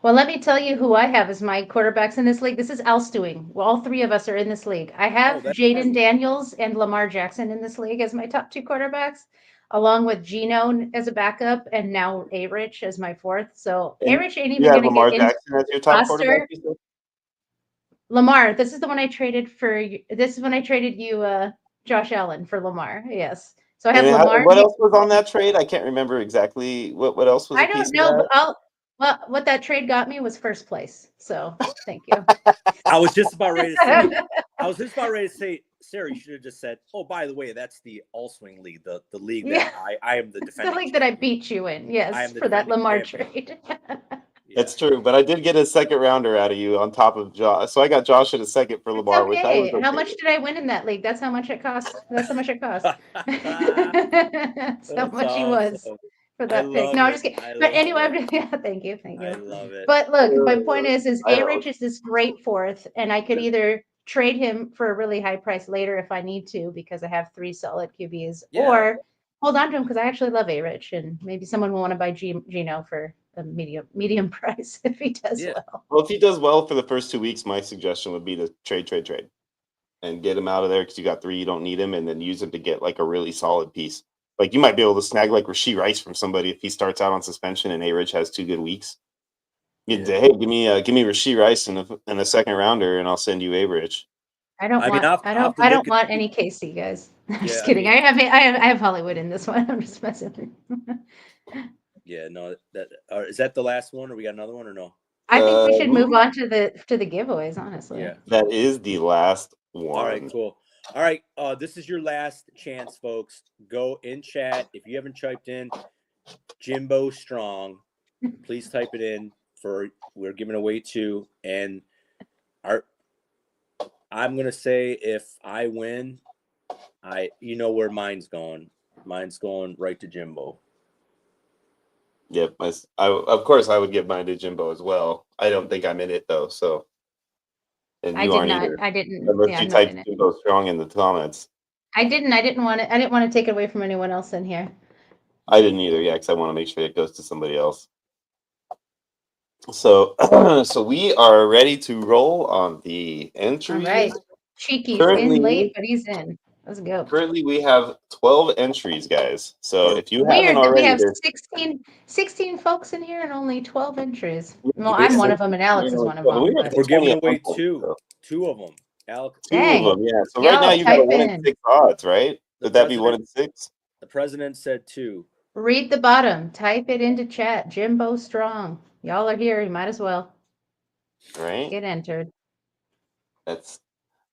Well, let me tell you who I have as my quarterbacks in this league. This is Al's doing. Well, all three of us are in this league. I have Jaden Daniels and Lamar Jackson in this league as my top two quarterbacks, along with Geno as a backup, and now A-Rich as my fourth. So A-Rich ain't even going to get in Jackson as your top quarterback. Lamar, this is the one I traded for. This is when I traded you, Josh Allen, for Lamar. Yes. So I have Lamar. What else was on that trade? I can't remember exactly what else was. I don't know, but what that trade got me was first place. So thank you. I was just about ready to say, Sarah, you should have just said, oh, by the way, that's the All Swing League, the league that I am the defending. The league that I beat you in, yes, for that Lamar trade. That's true, but I did get a second rounder out of you on top of Josh. So I got Josh at a second for Lamar, which I was okay. How much did I win in that league? That's how much it cost. That's how much it cost. That's how much he was for that pick. No, I'm just kidding. But anyway, thank you. I love it. But look, my point is A-Rich is this great fourth, and I could either trade him for a really high price later if I need to, because I have 3 solid QBs, or hold on to him because I actually love A-Rich, and maybe someone will want to buy Geno for a medium price if he does well. Well, if he does well for the first 2 weeks, my suggestion would be to trade, and get him out of there because you got 3, you don't need him, and then use him to get like a really solid piece. Like you might be able to snag like Rashee Rice from somebody if he starts out on suspension and A-Rich has 2 good weeks. You'd say, hey, give me Rashee Rice in a second rounder, and I'll send you A-Rich. I don't want any KC guys. I'm just kidding. I have Hollywood in this one. I'm just messing. Yeah, no. Is that the last one, or we got another one, or no? I think we should move on to the giveaways. Honestly, that is the last one. All right, cool. All right, this is your last chance, folks. Go in chat if you haven't typed in Jimbo Strong. Please type it in. We're giving away 2, and I'm gonna say if I win, you know where mine's going. Mine's going right to Jimbo. Yep, of course I would give mine to Jimbo as well. I don't think I'm in it though, so. And you aren't either. I didn't. Unless you typed Jimbo Strong in the comments. I didn't want to take it away from anyone else in here. I didn't either, because I want to make sure it goes to somebody else. So, so we are ready to roll on the entries. All right, Cheeky's in late, but he's in. Let's go. Currently, we have 12 entries, guys. So if you haven't already, we have 16 folks in here and only 12 entries. Well, I'm one of them, and Alex is one of them. We're giving away two of them. Alex, 2 of them, yeah. So right now you got a 1 in 6 odds, right? Would that be 1 in 6? The president said 2. Read the bottom. Type it into chat. Jimbo Strong. Y'all are here. You might as well. Right. Get entered.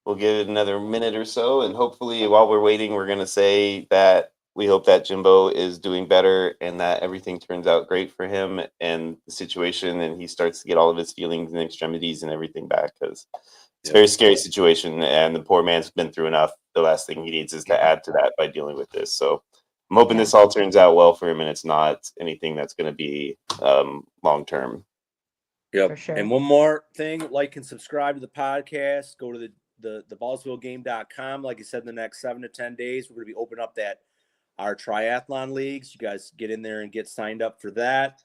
We'll give it another minute or so, and hopefully while we're waiting, we're going to say that we hope that Jimbo is doing better and that everything turns out great for him and the situation, and he starts to get all of his feelings and extremities and everything back, because it's a very scary situation, and the poor man's been through enough. The last thing he needs is to add to that by dealing with this. So I'm hoping this all turns out well for him, and it's not anything that's going to be long-term. Yep. For sure. And one more thing, like and subscribe to the podcast. Go to the ballsvillegame.com. Like I said, in the next 7 to 10 days, we're going to be opening up our triathlon leagues. You guys get in there and get signed up for that.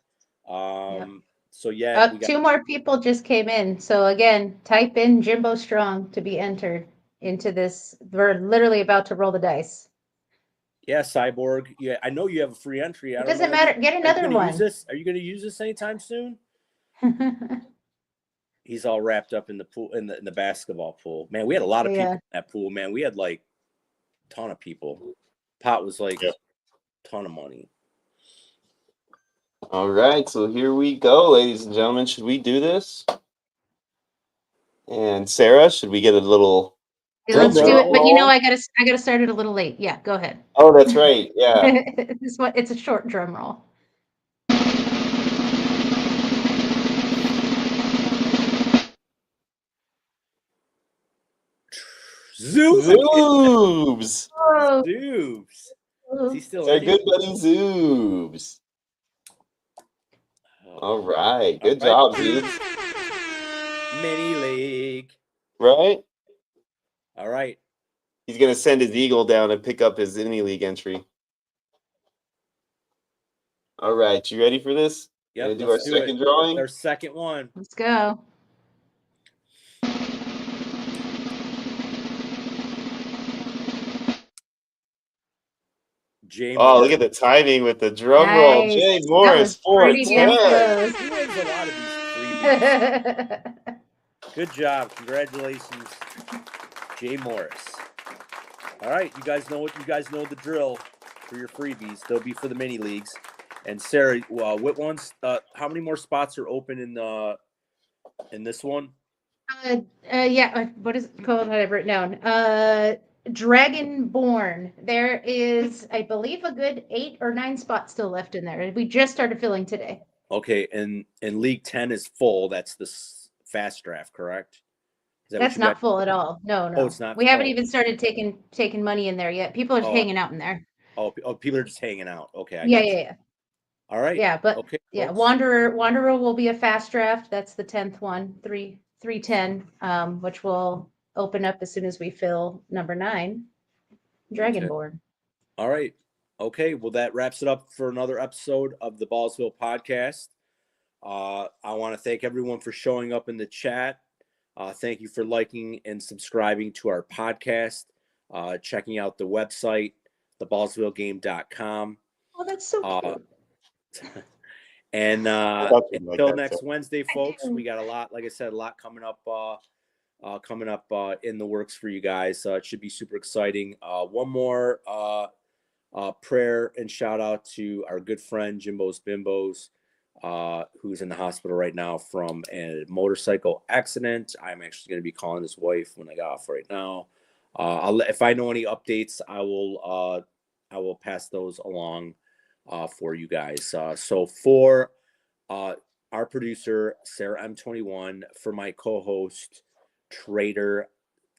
So 2 more people just came in. So again, type in Jimbo Strong to be entered into this. We're literally about to roll the dice. Yeah, Cyborg. Yeah, I know you have a free entry. It doesn't matter. Get another one. Are you going to use this anytime soon? He's all wrapped up in the pool, in the basketball pool. Man, we had a lot of people in that pool, man. We had like a ton of people. Pot was like a ton of money. All right, so here we go, ladies and gentlemen. Should we do this? And Sarah, should we get a little Yeah, let's drum do it. But roll? I gotta start it a little late. Yeah, go ahead. Oh, that's right. Yeah. It's a short drum roll. Zoobs. Oh, Zoobs. Is he still Our in here? good buddy Zoobs. All right. Good All job, Zoobs. Mini league. Right? All right. He's going to send his eagle down and pick up his mini league entry. All right. You ready for this? Yep. Gonna do our second drawing? Our second one. let's go. Jay Oh, Morris. look at the timing with the drum roll. Nice. Jay That Morris, was pretty damn 410. He wins a lot of these freebies. Good job. Congratulations, Jay Morris. All right, you guys know the drill for your freebies. They'll be for the mini leagues. And Sarah, what ones? How many more spots are open in this one? Yeah. What is it called? I have it written down. Dragonborn. There is, I believe, a good 8 or 9 spots still left in there. We just started filling today. Okay, and League 10 is full. That's the fast draft, correct? Is that That's what you not got? full at all. No. Oh, it's not. We haven't even started taking money in there yet. People are hanging out in there. Oh, people are just hanging out. Okay, I Yeah, got you. yeah. All right. Yeah, but okay, yeah, folks. Wanderer will be a fast draft. That's the 10th one, 310, which will open up as soon as we fill number 9, Dragonborn. All right. Okay. Well, that wraps it up for another episode of the Ballsville podcast. I want to thank everyone for showing up in the chat. Thank you for liking and subscribing to our podcast, checking out the website, theballsvillegame.com. Oh, that's so cute. And Like until that, next so. Wednesday, folks, we got a lot, like I said, a lot coming up in the works for you guys. It should be super exciting. One more prayer and shout out to our good friend Jimbo's Bimbos, who's in the hospital right now from a motorcycle accident. I'm actually going to be calling his wife when I get off right now. If I know any updates, I will pass those along for you guys. So for our producer Sarah M21, for my co-host Trader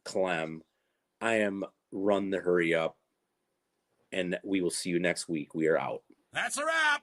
Clem, I am Run the Hurry Up, and we will see you next week. We are out. That's a wrap.